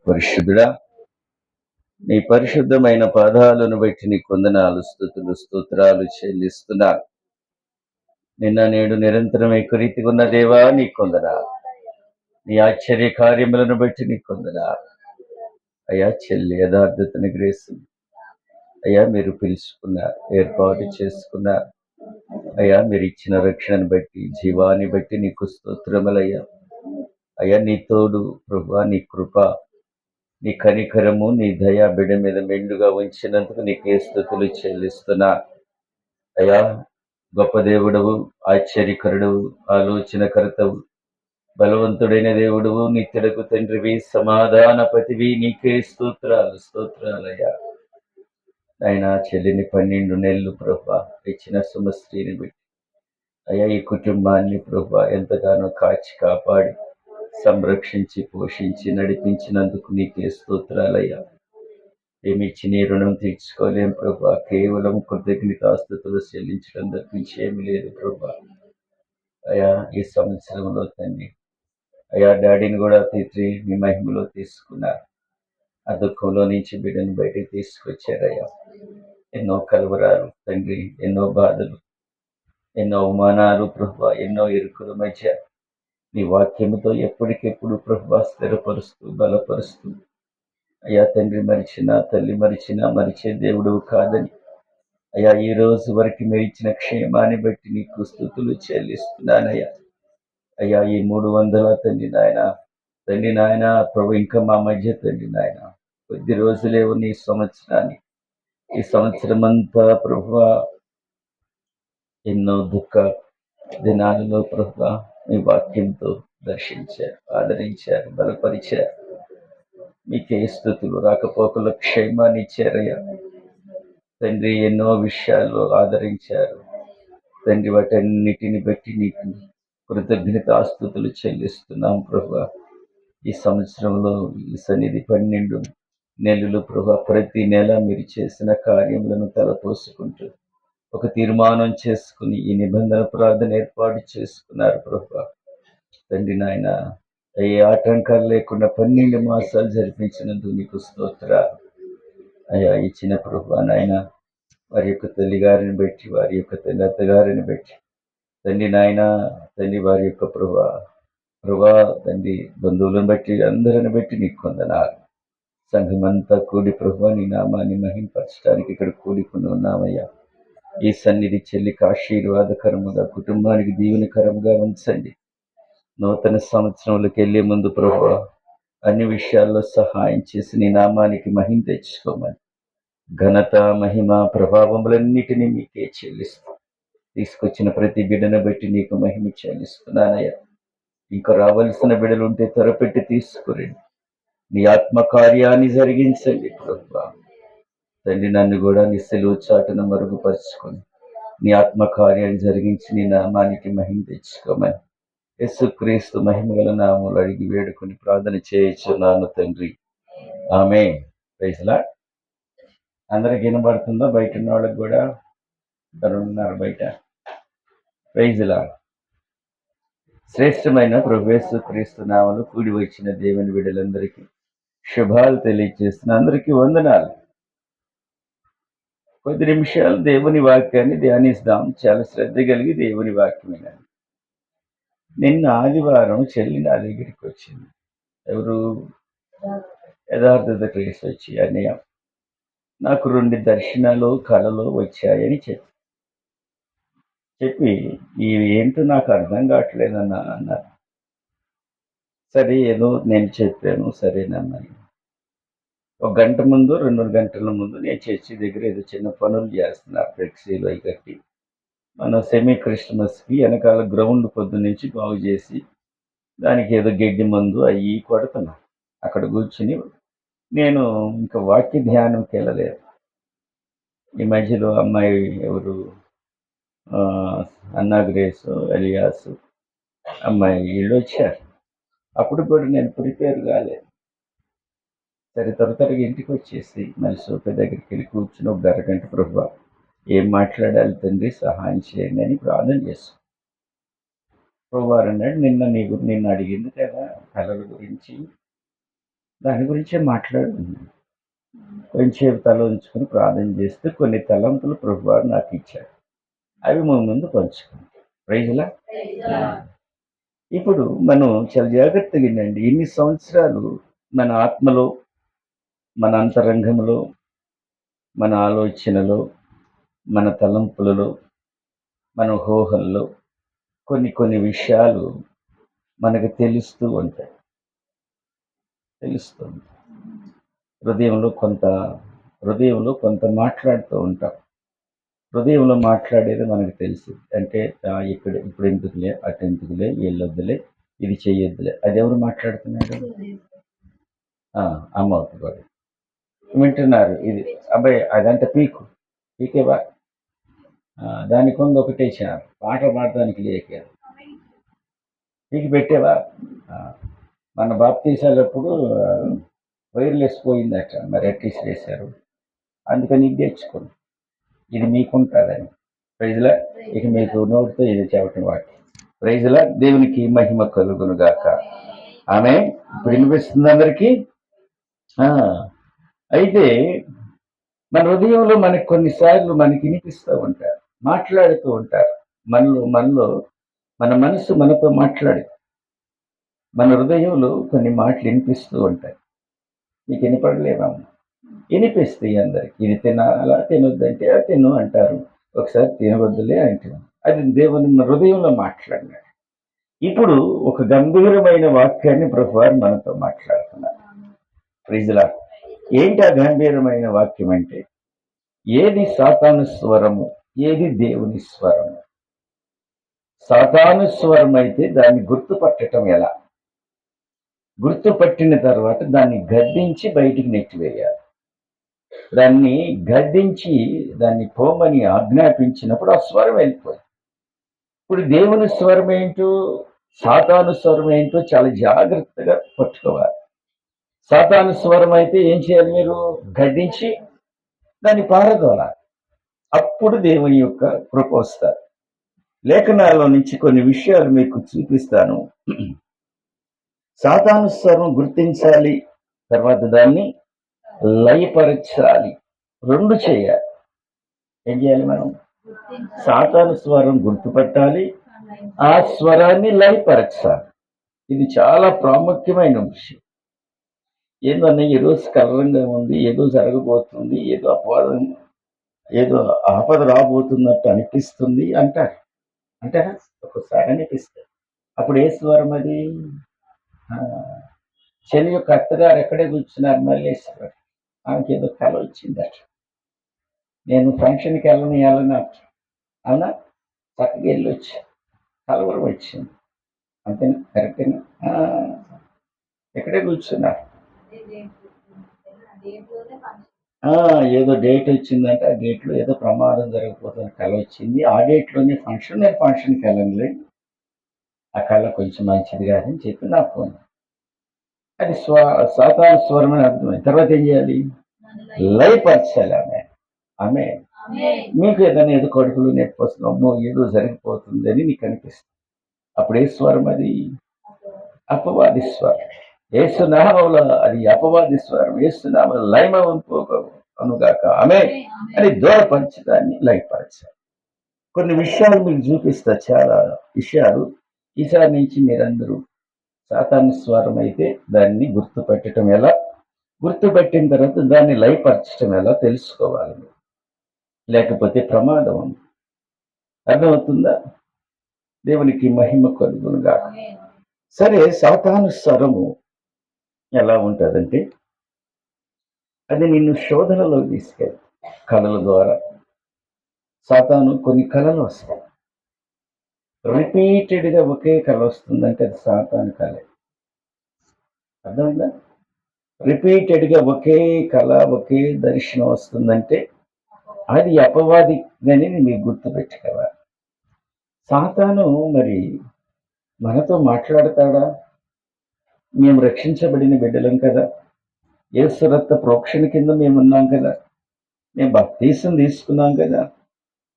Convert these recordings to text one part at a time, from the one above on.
పరిశుద్ధుడా, నీ పరిశుద్ధమైన పాదాలను బట్టి నీ కొందనాలు, స్తుతులు, స్తోత్రాలు చెల్లిస్తున్నా. నిన్న నేడు నిరంతరం ఏకరీతిగా ఉన్న దేవా నీ కొందనాలు. నీ ఆశ్చర్య కార్యములను బట్టి నీ కొందనాలు. అయ్యా చెల్లి యథార్థతని గ్రేసు అయ్యా మీరు పిలుచుకున్నారు, ఏర్పాటు చేసుకున్నారు. అయ్యా మీరు ఇచ్చిన రక్షణను బట్టి, జీవాన్ని బట్టి నీకు స్తోత్రములయ్యా. అయ్యా నీ తోడు ప్రభువా, నీ కృప, నీ కనికరము, నీ దయా బిడ్డ మీద మెండుగా ఉంచినందుకు నీకే స్తుతులు చెల్లిస్తున్నా. అయ్యా గొప్ప దేవుడవు, ఆశ్చర్యకరుడవు, ఆలోచనకర్తవు, బలవంతుడైన దేవుడవు, నిత్యుడకు తండ్రివి, సమాధానపతివి, నీకే స్తోత్రాలు స్తోత్రాలయ్యా. ఆయన చెల్లిని 12 నెలలు ప్రభా ఇచ్చిన సుమస్త్రీని బట్టి అయ్యా ఈ కుటుంబాన్ని ప్రభా ఎంతగానో కాచి కాపాడి సంరక్షించి పోషించి నడిపించినందుకు నీకే స్తోత్రాలయ్యా. ఏమిచ్చి నీ రుణం తీర్చుకోలేం ప్రభా, కేవలం కృతజ్ఞతాస్తుతులు చెల్లించడం తప్పించి ఏమి లేదు ప్రభా. అయ్యా ఈ సంవత్సరంలో తండ్రి అయ్యా డాడీని కూడా నీ మహిమలో తీసుకున్నారు. ఆ దుఃఖంలో నుంచి బిడ్డను బయటికి తీసుకొచ్చారయ్యా. ఎన్నో కలవరాలు తండ్రి, ఎన్నో బాధలు, ఎన్నో అవమానాలు ప్రభా, ఎన్నో ఇరుకుల మధ్య నీ వాక్యముతో ఎప్పటికెప్పుడు ప్రభా స్థిరపరుస్తూ బలపరుస్తూ అయ్యా తండ్రి మరిచినా తల్లి మరిచినా మరిచే దేవుడు కాదని అయ్యా ఈ రోజు వరకు మీరు ఇచ్చిన క్షేమాన్ని బట్టి నీకు స్తుతులు చెల్లిస్తున్నానయ్యా. అయ్యా ఈ 300 తండ్రి నాయన ప్రభు ఇంకా మా మధ్య తండ్రి నాయన కొద్ది రోజులే ఉన్న ఈ సంవత్సరం అంతా ప్రభు ఎన్నో దుఃఖ దినాలలో ప్రభు మీ వాక్యంతో దర్శించారు, ఆదరించారు, బలపరిచారు. మీకే స్తుతులు, రాకపోకల క్షేమాన్ని ఇచ్చారయ్యా తండ్రి. ఎన్నో విషయాల్లో ఆదరించారు తండ్రి. వాటన్నిటిని బట్టి నీకు కృతజ్ఞతాస్తుతులు చెల్లిస్తున్నాం ప్రభు. ఈ సంవత్సరంలో ఈ సన్నిధి 12 నెలలు ప్రభు, ప్రతి నెల మీరు చేసిన కార్యములను తలపోసుకుంటూ ఒక తీర్మానం చేసుకుని ఈ నిబంధన ప్రార్థన ఏర్పాటు చేసుకున్నారు ప్రభు. తండ్రి నాయన ఏ ఆటంకాలు లేకుండా 12 మాసాలు జరిపించినందుకు నీకు స్తోత్ర అయ్యా. ఇచ్చిన ప్రభు నాయన వారి యొక్క తల్లి గారిని బట్టి, వారి యొక్క తల్లి అత్తగారిని బట్టి తండ్రి నాయన తండ్రి వారి యొక్క ప్రభా తండ్రి బంధువులను బట్టి అందరిని బట్టి నీకు కొందనాలు. సంఘమంతా కూడి ప్రభు నీ నామాన్ని మహింపరచడానికి ఇక్కడ కూడుకుని ఉన్నామయ్యా. ఈ సన్నిధి చెల్లికి ఆశీర్వాదకరముగా, కుటుంబానికి దీవెనకరముగా ఉంచండి. నూతన సంవత్సరంలోకి వెళ్లే ముందు ప్రభు అన్ని విషయాల్లో సహాయం చేసి నీ నామానికి మహిమ తెచ్చుకోమని ఘనత మహిమ ప్రభావములన్నిటినీ మీకే చెల్లిస్తూ తీసుకొచ్చిన ప్రతి బిడ్డను బట్టి నీకు మహిమ చెల్లిస్తున్నానయ్యా. ఇంకా రావలసిన బిడ్డలు ఉంటే త్వరపెట్టి తీసుకురండి. నీ ఆత్మకార్యాన్ని జరిగించండి ప్రభు. తండ్రి నన్ను కూడా నీ సెలవు చాటును మరుగుపరుచుకొని నీ ఆత్మకార్యాన్ని జరిగించి నీ నామానికి మహిమ తెచ్చుకోమని యేసుక్రీస్తు మహిమగల నామములు అడిగి వేడుకొని ప్రార్థన చేయుచున్నాను తండ్రి, ఆమేన్. Praise lord. అందరికి వినబడుతుందా? బయట ఉన్న వాళ్ళకి కూడా ఉన్నారు బయట. Praise lord. శ్రేష్టమైన ప్రభు యేసుక్రీస్తు నామములో కూడి వచ్చిన దేవుని బిడ్డలందరికీ శుభాలు తెలియజేస్తున్న అందరికీ వందనాలు. కొద్ది నిమిషాలు దేవుని వాక్యాన్ని ధ్యానిస్తాం. చాలా శ్రద్ధ కలిగి దేవుని వాక్యమైన. నిన్న ఆదివారం చెల్లి నా దగ్గరికి వచ్చింది. ఎవరు? యథార్థత క్రేస్ వచ్చి అన్నయ్య నాకు 2 దర్శనాలు కళలో వచ్చాయని చెప్పి ఇవి ఏంటో నాకు అర్థం కావట్లేదన్నా అన్నారు. సరే ఏదో నేను చెప్పాను, సరేనన్నా. 1 గంట ముందు 2 గంటల ముందు నేను చర్చి దగ్గర ఏదో చిన్న పనులు చేస్తున్నా, ఫ్లెక్సీలు అవి కట్టి. మనం సెమీ క్రిస్మస్కి వెనకాల గ్రౌండ్ పొద్దు నుంచి బాగు చేసి దానికి ఏదో గడ్డి మందు అవి కొడుతున్నా. అక్కడ కూర్చుని నేను ఇంకా వాక్య ధ్యానంకి వెళ్ళలేదు. ఈ మధ్యలో అమ్మాయి ఎవరు అన్నా గ్రేస్, ఎలియాస్ అమ్మాయి వీళ్ళు వచ్చారు. అప్పుడు కూడా నేను ప్రిపేర్ కాలేదు. సరే త్వరగా ఇంటికి వచ్చేసి మళ్ళీ సోఫా దగ్గరికి వెళ్ళి కూర్చుని ఒక అరగంట ప్రభు ఏం మాట్లాడాలి తండ్రి సహాయం చేయండి అని ప్రార్థన చేస్తాను. ప్రభు అన్నాడు, నిన్న అడిగింది కదా కళల గురించి, దాని గురించే మాట్లాడుకున్నాను. కొంచెంసేపు తల ఉంచుకొని ప్రార్థన చేస్తే కొన్ని తలంపులు ప్రభువారు నాకు ఇచ్చారు. అవి మా ముందు పంచుకున్నాను. ప్రైజ్‌లా. ఇప్పుడు మనం చాలా జాగ్రత్తగా వినండి. ఇన్ని సంవత్సరాలు మన ఆత్మలో, మన అంతరంగంలో, మన ఆలోచనలో, మన తలంపులలో, మన ఊహల్లో కొన్ని కొన్ని విషయాలు మనకు తెలుస్తుంది. హృదయంలో కొంత మాట్లాడుతూ ఉంటాం. హృదయంలో మాట్లాడేది మనకు తెలుసు. అంటే ఇప్పుడు ఎందుకులే, అటు ఎందుకులే, వీళ్ళొద్దులే, ఇది చెయ్యొద్దులే. అది ఎవరు మాట్లాడుతున్నాడు? అమ్మ అవుతుంది. వింటున్నారు. ఇది అబ్బాయి అదంతా పీకేవా, దానికి ఉంది ఒకటే ఛానల్, పాట పాడడానికి లేక పీకి పెట్టేవా. మన బాప్తీసాలప్పుడు వైర్లెస్ పోయిందట, మరి ఎట్లీస్ట్ వేశారు. అందుకని ఇది తెచ్చుకోండి, ఇది మీకుంటుందని. ప్రైజ్లా. ఇక మీకు నోటితో ఇది చెప్పటం వాటి. ప్రైజ్లా. దేవునికి మహిమ కలుగును గాక. ఆమె ఇప్పుడు వినిపిస్తుంది అందరికీ. అయితే మన హృదయంలో మనకి కొన్నిసార్లు మనకి వినిపిస్తూ ఉంటారు, మాట్లాడుతూ ఉంటారు. మనలో మన మనసు మనతో మాట్లాడి మన హృదయంలో కొన్ని మాటలు వినిపిస్తూ ఉంటాయి. మీకు వినపడలేవా? వినిపిస్తాయి అందరికి. ఇది తినాలా, తినొద్దంటే తిను అంటారు. ఒకసారి తినవద్దులే అంటున్నాం. అది దేవుని హృదయంలో మాట్లాడినాడు. ఇప్పుడు ఒక గంభీరమైన వాక్యాన్ని ప్రభువారు మనతో మాట్లాడుతున్నారు. ప్రైజ్లా. ఏంటి ఆ గంభీరమైన వాక్యం అంటే, ఏది సాతాను స్వరము, ఏది దేవుని స్వరము? సాతాను స్వరం అయితే దాన్ని గుర్తుపట్టడం ఎలా? గుర్తుపట్టిన తర్వాత దాన్ని గద్దించి బయటికి నెట్టివేయాలి. దాన్ని గద్దించి దాన్ని పోమని ఆజ్ఞాపించినప్పుడు ఆ స్వరం వెళ్ళిపోయింది. ఇప్పుడు దేవుని స్వరం ఏంటో, సాతాను స్వరం ఏంటో చాలా జాగ్రత్తగా పట్టుకోవాలి. సాతాను స్వరం అయితే ఏం చేయాలి? మీరు గద్దించి దాన్ని పారదోలాలి. అప్పుడు దేవుని యొక్క కృప వస్తారు. లేఖనాల్లో నుంచి కొన్ని విషయాలు మీకు చూపిస్తాను. సాతాను స్వరం గుర్తించాలి, తర్వాత దాన్ని లయపరచాలి. రెండు చేయాలి. ఏం చేయాలి? మనం సాతాను స్వరం గుర్తుపట్టాలి, ఆ స్వరాన్ని లయపరచాలి. ఇది చాలా ప్రాముఖ్యమైన విషయం. ఏందన్నా ఈరోజు కలరంగా ఉంది, ఏదో జరగబోతుంది, ఏదో అపవాదం, ఏదో ఆపద రాబోతున్నట్టు అనిపిస్తుంది అంటారు. అంటారా? ఒక్కోసారి అనిపిస్తుంది. అప్పుడు ఏ స్వరం అది? శని యొక్క అత్తగారు ఎక్కడే కూర్చున్నారు, మల్లేశ్వరు. ఆమెకి ఏదో కళ వచ్చిందట, నేను ఫంక్షన్కి వెళ్ళని అవునా, చక్కగా వెళ్ళొచ్చు, కలవరం వచ్చింది. అంతేనా? కరెక్టేనా? ఎక్కడే కూర్చున్నారు, ఏదో డేట్ వచ్చిందంటే ఆ డేట్లో ఏదో ప్రమాదం జరగకపోతున్న కళ వచ్చింది. ఆ డేట్లోనే ఫంక్షన్, నేను ఫంక్షన్కి వెళ్ళనులే, ఆ కళ కొంచెం మంచిది కాదని చెప్పి నా ఫోన్. అది సాతాను స్వరం అని అర్థమైంది. తర్వాత ఏం చేయాలి? లయపరచాలి. ఆమె మీకు ఏదైనా ఏదో కడుపులో నొప్పి వస్తుందో, ఏదో జరిగిపోతుంది అని నీకు అనిపిస్తుంది. అప్పుడు ఏ స్వరం అది? అపవాది స్వరం. ఏసునామములో అది అపవాది స్వరం. ఏసునామములో లయమనుగాక ఆమె అని దూరపరచడాన్ని లయపరచాలి. కొన్ని విషయాలు మీకు చూపిస్తా, చాలా విషయాలు. ఈసారి నుంచి మీరందరూ సాతాను స్వరం అయితే దాన్ని గుర్తుపెట్టడం ఎలా, గుర్తుపెట్టిన తర్వాత దాన్ని లయపరచడం ఎలా తెలుసుకోవాలి. లేకపోతే ప్రమాదం ఉంది. అర్థమవుతుందా? దేవునికి మహిమ కలుగునుగా. సరే, సాతాను స్వరము ఎలా ఉంటుందంటే, అది నిన్ను శోధనలో తీసుకెళ్ళి కళల ద్వారా. సాతాను కొన్ని కళలు వస్తాయి, రిపీటెడ్గా ఒకే కళ వస్తుందంటే అది సాతాను కళే. అర్థమైందా? రిపీటెడ్గా ఒకే కళ, ఒకే దర్శనం వస్తుందంటే అది అపవాది అనేది మీకు గుర్తుపెట్టుకోవాలి. సాతాను మరి మనతో మాట్లాడతాడా? మేము రక్షించబడిన బిడ్డలం కదా, యేసు రక్త ప్రోక్షణ కింద మేము ఉన్నాం కదా, మేము బాప్తీసం తీసుకున్నాం కదా,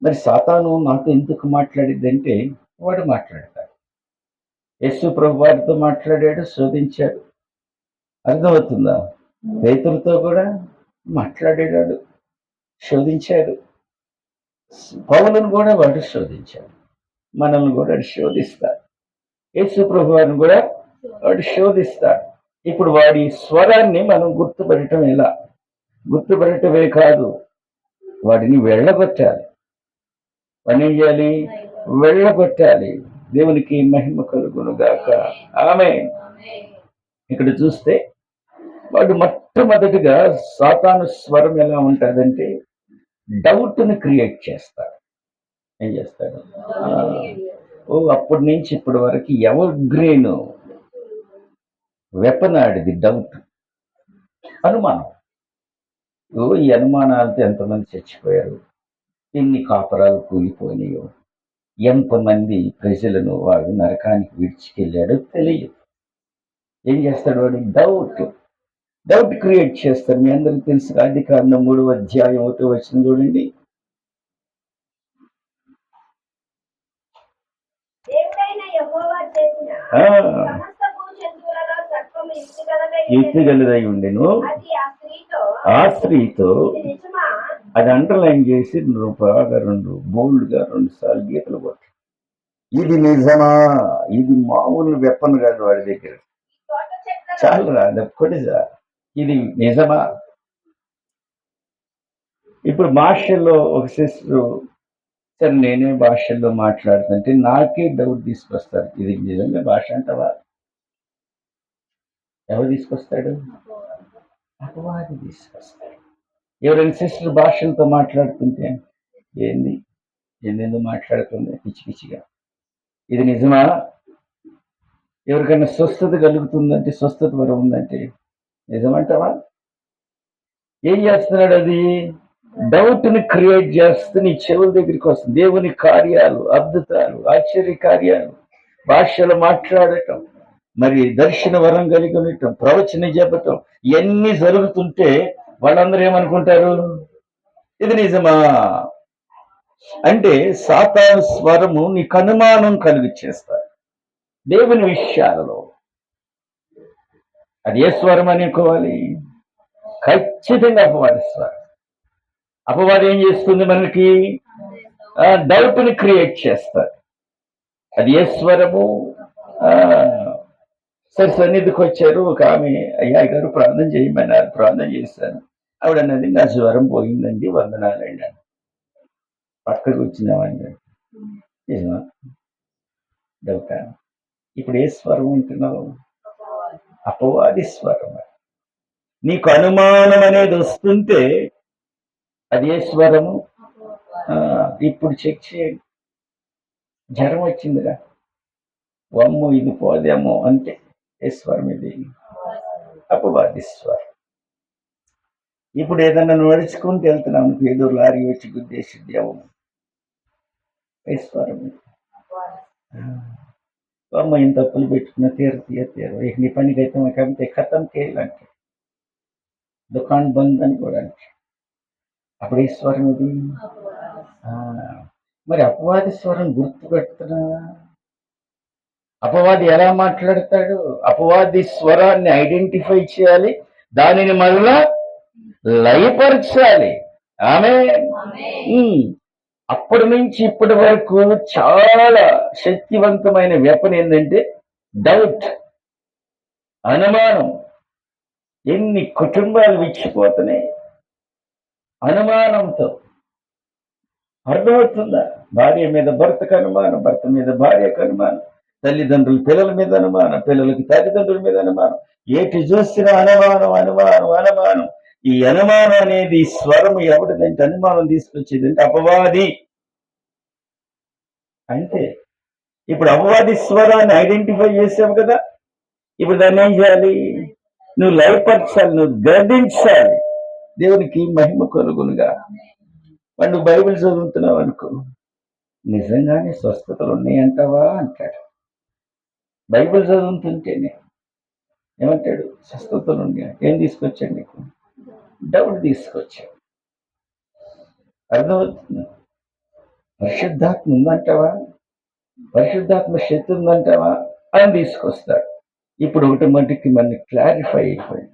మరి సాతాను నాతో ఎందుకు మాట్లాడిద్దంటే వాడు మాట్లాడతాడు. యేసు ప్రభు వారితో మాట్లాడాడు, శోధించాడు. అర్థమవుతుందా? పేతురుతో కూడా మాట్లాడాడు, శోధించాడు. పౌలును కూడా వాడు శోధించాడు. మనల్ని కూడా వాడు శోధిస్తాడు. యేసు ప్రభు వారిని కూడా వాడు శోధిస్తాడు. ఇప్పుడు వాడి స్వరాన్ని మనం గుర్తుపడటం ఎలా? గుర్తుపడటమే కాదు, వాడిని వెళ్ళగొట్టాలి. పని ఏం చేయాలి? వెళ్ళగొట్టాలి. దేవునికి మహిమ కలుగును గాక. ఆమేన్. ఇక్కడ చూస్తే వాడు మొట్టమొదటిగా సాతాను స్వరం ఎలా ఉంటుందంటే డౌట్ని క్రియేట్ చేస్తాడు. ఏం చేస్తాడు? అప్పటి నుంచి ఇప్పటి వరకు ఎవర్ గ్రీన్ వెపన్ ఆడిది డౌట్, అనుమానం. ఈ అనుమానాలతో ఎంతమంది చచ్చిపోయారు, ఎన్ని కాపురాలు కూలిపోయినాయో, ఎంతమంది ప్రజలను వాడు నరకానికి విడిచికెళ్ళాడో తెలియదు. ఏం చేస్తాడు వాడు? డౌట్ క్రియేట్ చేస్తాడు. మీ అందరికి తెలుసు, ఆదికాండం 3వ అధ్యాయం 1వ వచనం చూడండి. యుక్తిగలదై ఉండెను. ఆ స్త్రీతో అది అండర్లైన్ చేసి బాగా బోల్డ్గా 2 సార్లు గీతలు కొట్టి, ఇది నిజమా? ఇది మామూలు వెపన్ కాదు వాడి దగ్గర. చాలు రాదు కొడిసా, ఇది నిజమా? ఇప్పుడు భాషల్లో ఒక సిస్టర్, సరే నేనే భాషల్లో మాట్లాడుతుంటే నాకే డౌట్ తీసుకొస్తారు, ఇది నిజంగా భాష అంటవా? ఎవరు తీసుకొస్తాడు? అపవాది తీసుకొస్తాడు. ఎవరైనా సిస్టర్ భాషలతో మాట్లాడుతుంటే ఏంది ఏందేందో మాట్లాడుతుంది పిచ్చి పిచ్చిగా, ఇది నిజమా? ఎవరికైనా స్వస్థత కలుగుతుందంటే, స్వస్థత వరం ఉందంటే నిజమంటావా? ఏం చేస్తున్నాడు? అది డౌట్ని క్రియేట్ చేస్తే నీ చెవుల దగ్గరికి వస్తుంది. దేవుని కార్యాలు, అద్భుతాలు, ఆశ్చర్య కార్యాలు, భాషలు మాట్లాడటం, మరి దర్శన వరం కలిగి ఉండటం, ప్రవచన చెప్పటం, ఇవన్నీ జరుగుతుంటే వాళ్ళందరూ ఏమనుకుంటారు? ఇది నిజమా? అంటే సాతాను స్వరము నీకు అనుమానం కలిగి చేస్తారు దేవుని విషయాలలో. అది ఏ స్వరం అనుకోవాలి? ఖచ్చితంగా అపవాది స్వరం. అపవాది ఏం చేస్తుంది? మనకి డౌట్ని క్రియేట్ చేస్తారు. అది ఏ స్వరము? సరే సన్నిధికి వచ్చారు ఒక ఆమె, అయ్యా గారు ప్రార్థన చేయమన్నారు, ప్రార్థన చేశాను. ఆవిడ అన్నది, నా జ్వరం పోయిందండి, వందనాలండి. పక్కకు వచ్చినామండి. నిజమా? డౌటా? ఇప్పుడు ఏ స్వరం ఉంటున్నావు? అపవాది స్వరం. నీకు అనుమానం అనేది వస్తుంటే అది ఏ స్వరము? ఇప్పుడు చెక్ చేయండి. జ్వరం వచ్చిందిరా, వమ్ము ఇది పోదేమో అంటే ఏ స్వరం? ఇది అపవాది స్వరం. ఇప్పుడు ఏదన్నా నడుచుకుంటూ వెళ్తున్నాం, ఏదో లారీ వచ్చి గుద్దేసింది, ఏ స్వరం? అమ్మ ఇంత తప్పులు పెట్టుకున్న తీరు ఇక నీ పనికైతే మాకంతే ఖతం చేయాలంటే దుకాణం బంద్ అని కూడా అంటే అప్పుడు ఏ స్వరం ఇది? మరి అపవాది స్వరం గుర్తుపెడుతున్నావా? అపవాది ఎలా మాట్లాడతాడు? అపవాది స్వరాన్ని ఐడెంటిఫై చేయాలి, దానిని మరలా లయపరచాలి. ఆమె అప్పటి నుంచి ఇప్పటి వరకు చాలా శక్తివంతమైన వెపన్ ఏంటంటే డౌట్, అనుమానం. ఎన్ని కుటుంబాలు విచ్చిపోతున్నాయి అనుమానంతో. అర్థమవుతుందా? భార్య మీద భర్తకు అనుమానం, భర్త మీద భార్యకు అనుమానం, తల్లిదండ్రులు పిల్లల మీద అనుమానం, పిల్లలకి తల్లిదండ్రుల మీద అనుమానం, ఏటి చూసిన అనుమానం అనుమానం అనుమానం. ఈ అనుమానం అనేది స్వరం ఎవరిదంటే, అనుమానం తీసుకొచ్చేదంటే అపవాది. అంతే. ఇప్పుడు అపవాది స్వరాన్ని ఐడెంటిఫై చేసావు కదా, ఇప్పుడు దాన్ని ఏం చేయాలి? నువ్వు లయపరచాలి, నువ్వు గర్దించాలి. దేవునికి మహిమ కలుగునుగా. నువ్వు బైబిల్ చదువుతున్నావు అనుకో, నిజంగానే స్వస్థతలు ఉన్నాయంటావా అంటాడు. బైబిల్ చదువుతుంటేనే ఏమంటాడు? స్వస్థతలు ఉన్నాయి. ఏం తీసుకొచ్చాడు నీకు? డౌట్ తీసుకొచ్చాడు. అర్థమవుతుంది? పరిశుద్ధాత్మ ఉందంటావా? పరిశుద్ధాత్మ శక్తి ఉందంటావా? అని తీసుకొస్తాడు. ఇప్పుడు ఒకటి మటుకి మనకి క్లారిఫై అయిపోయింది.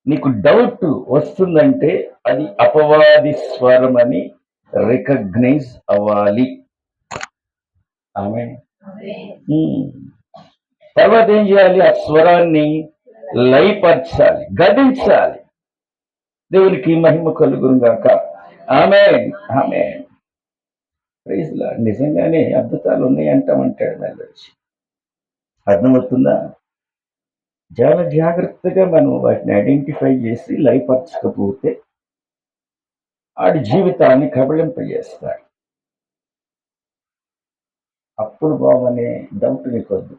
నీకు డౌట్ వస్తుందంటే అది అపవాది స్వరం అని రికగ్నైజ్ అవ్వాలి. ఆమె తర్వాత ఏం చేయాలి? ఆ స్వరాన్ని లయపరచాలి, గదించాలి. దేవునికి మహిమ కలుగును గాక. Amen, amen. Praise Lord. నిజంగానే అద్భుతాలు ఉన్నాయి అంటామంటాడు మళ్ళొచ్చి. అర్థమవుతుందా? చాలా జాగ్రత్తగా మనం వాటిని ఐడెంటిఫై చేసి లయపరచకపోతే ఆడి జీవితాన్ని కబళింపజేస్తాడు. అప్పుడు బాబనే డౌట్ నీకొద్దు.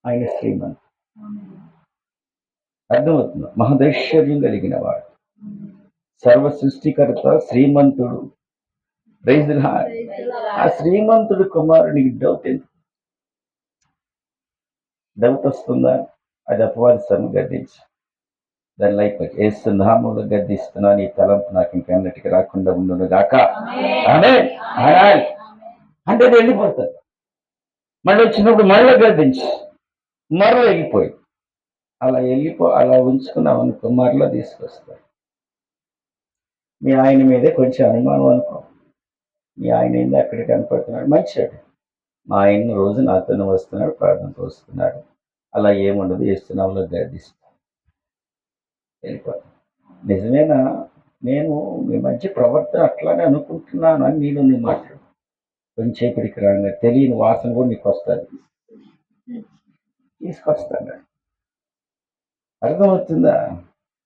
ఆయన శ్రీమంతుడు. అర్థమవుతుంది. మహదైశ్వర్యం కలిగిన వాడు, సర్వ సృష్టికర్త, శ్రీమంతుడు. Praise lord. ఆ శ్రీమంతుడు కుమారునికి డౌట్ ఎందుకు? డౌట్ వస్తుందా? అది అపవాది స్వరం గద్దించు. దాని లైఫ్ ఏసు నామములో గద్దిస్తున్నా, నీ తలంపు నాకు ఇంకెన్నటికి రాకుండా ఉండును గాక. ఆమేన్, ఆమేన్. అంటే అది వెళ్ళిపోతుంది. మళ్ళీ వచ్చినప్పుడు మళ్ళీ గద్దించు, మరల వెళ్ళిపోయి అలా ఉంచుకున్నాం అనుకో, మరలా తీసుకొస్తాడు. మీ ఆయన మీదే కొంచెం అనుమానం అనుకో. మీ ఆయన ఏంది అక్కడ కనపడుతున్నాడు, మంచివాడు. మా ఆయన రోజు నాతోనే వస్తున్నాడు, ప్రార్థనకు వస్తున్నాడు. అలా ఏముండదు, ఏసునామములో గద్దిస్తాడు, వెళ్ళిపోతాడు. నిజమేనా? నేను మీ మధ్య ప్రవర్తన అట్లానే అనుకుంటున్నాను అని నేను నీ మాట్లాడు. కొంచెంసేపటికి రాగా తెలియని వాసన కూడా నీకు వస్తుంది, తీసుకొస్తాను. అర్థమవుతుందా?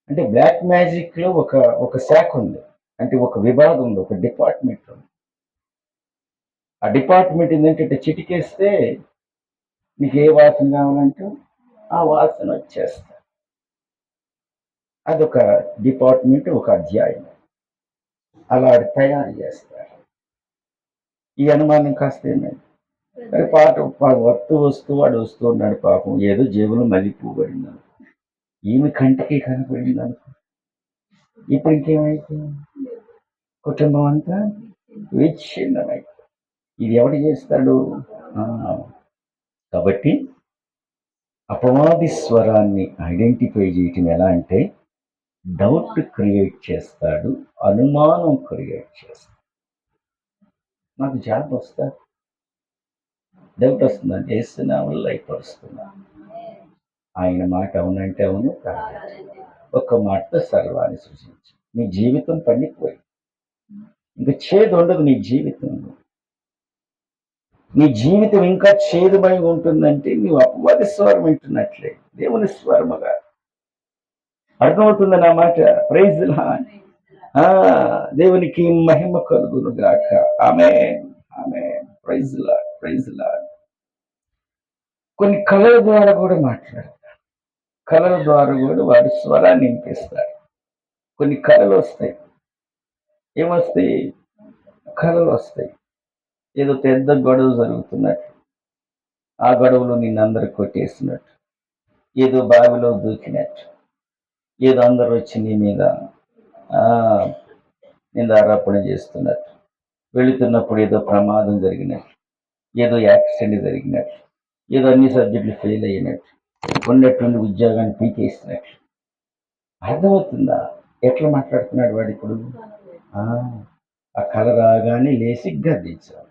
అంటే బ్లాక్ మ్యాజిక్ లో ఒక శాఖ ఉంది, అంటే ఒక విభాగం ఉంది, ఒక డిపార్ట్మెంట్ ఉంది. ఆ డిపార్ట్మెంట్ ఏంటంటే చిటికేస్తే నీకు ఏ వాసన కావాలంటే ఆ వాసన వచ్చేస్తా. అదొక డిపార్ట్మెంట్, ఒక అధ్యాయం. అలా తయారు చేస్తారు. ఈ అనుమానం కాస్త ఏమైంది? సరే వస్తూ వాడు వస్తూ ఉన్నాడు, పాపం ఏదో జేబులో మల్లెపువ్వు పడింది అనుకో, ఈమె కంటికి కనపడింది అనుకో, ఇప్పుడు ఇంకేమైపోయింది? కుటుంబం అంతా విచ్ఛిన్నమై. ఇది ఎవడు చేస్తాడు? కాబట్టి అపవాది స్వరాన్ని ఐడెంటిఫై చేయటం ఎలా అంటే, డౌట్ క్రియేట్ చేస్తాడు, అనుమానం క్రియేట్ చేస్తాడు. నాకు జాబ్ వస్తా, డౌట్ వస్తుందంటే వేస్తున్నాము, లైఫ్ వస్తున్నా. ఆయన మాట అవునంటే అవును, ఒక్క మాటతో సర్వాన్ని సృష్టించు. నీ జీవితం పండిపోయి ఇంకా చేదు ఉండదు నీ జీవితంలో. నీ జీవితం ఇంకా చేదుమై ఉంటుందంటే నువ్వు అపవాది స్వరం వింటున్నట్లే, దేవుని స్వరముగా. అర్థమవుతుంది నా మాట? Praise lord. దేవునికి మహిమ కలుగును గాక. Amen, amen. Praise Lord, praise Lord. కొన్ని కళల ద్వారా కూడా మాట్లాడతాడు. కళల ద్వారా కూడా వాడి స్వరాన్ని వినిపిస్తాడు. కొన్ని కళలు వస్తాయి. ఏమొస్తాయి? కళలు వస్తాయి. ఏదో పెద్ద గొడవ జరుగుతున్నట్టు, ఆ గొడవలో నిన్నందరూ కొట్టేసినట్టు, ఏదో బావిలో దూకినట్టు, ఏదో అందరూ వచ్చి నీ మీద నిందారోపణ చేస్తున్నట్టు, వెళుతున్నప్పుడు ఏదో ప్రమాదం జరిగినట్టు, ఏదో యాక్సిడెంట్ జరిగినట్టు, ఏదో అన్ని సబ్జెక్టులు ఫెయిల్ అయినట్టు, ఉన్నటువంటి ఉద్యోగాన్ని పీకేసినట్టు. అర్థమవుతుందా ఎట్లా మాట్లాడుతున్నాడు వాడు ఇప్పుడు? ఆ కళ రాగానే లేచి గద్దించాడు.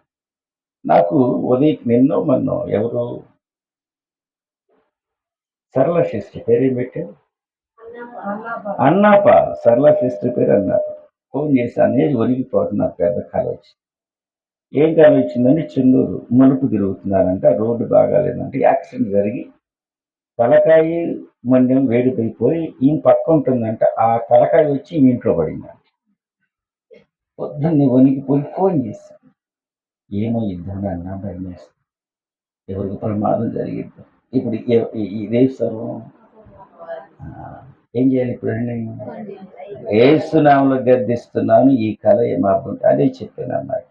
నాకు ఉదయం నిన్నో మొన్నో ఎవరు సరళ సిస్టర్ పేరేం పెట్టారు? అన్నాప. సరళ సిస్టర్ పేరు అన్నారు. ఫోన్ చేసి అనేది ఒరిగిపోతున్నా, పెద్ద కళ వచ్చి. ఏం కళ వచ్చిందంటే చెన్నూరు మలుపు తిరుగుతున్నారంట, రోడ్డు బాగాలేదంటే, యాక్సిడెంట్ జరిగి తలకాయ మండెం వేడిపోయిపోయి ఈయన పక్క ఉంటుందంట, ఆ తలకాయ వచ్చి ఈ ఇంట్లో పడిందంట. పొద్దున్నే వణికిపోయి ఫోన్ చేశాను. ఏమో యుద్ధంగా అన్నా భయం వేస్తుంది, ఎవరికి ప్రమాదం జరిగింది. ఇప్పుడు ఇదే సర్వం ఏం చేయాలి ఇప్పుడు? ఏసునామములో గద్దిస్తున్నాను, ఈ కళ ఏమాపు. అదే చెప్పాను అన్నమాట.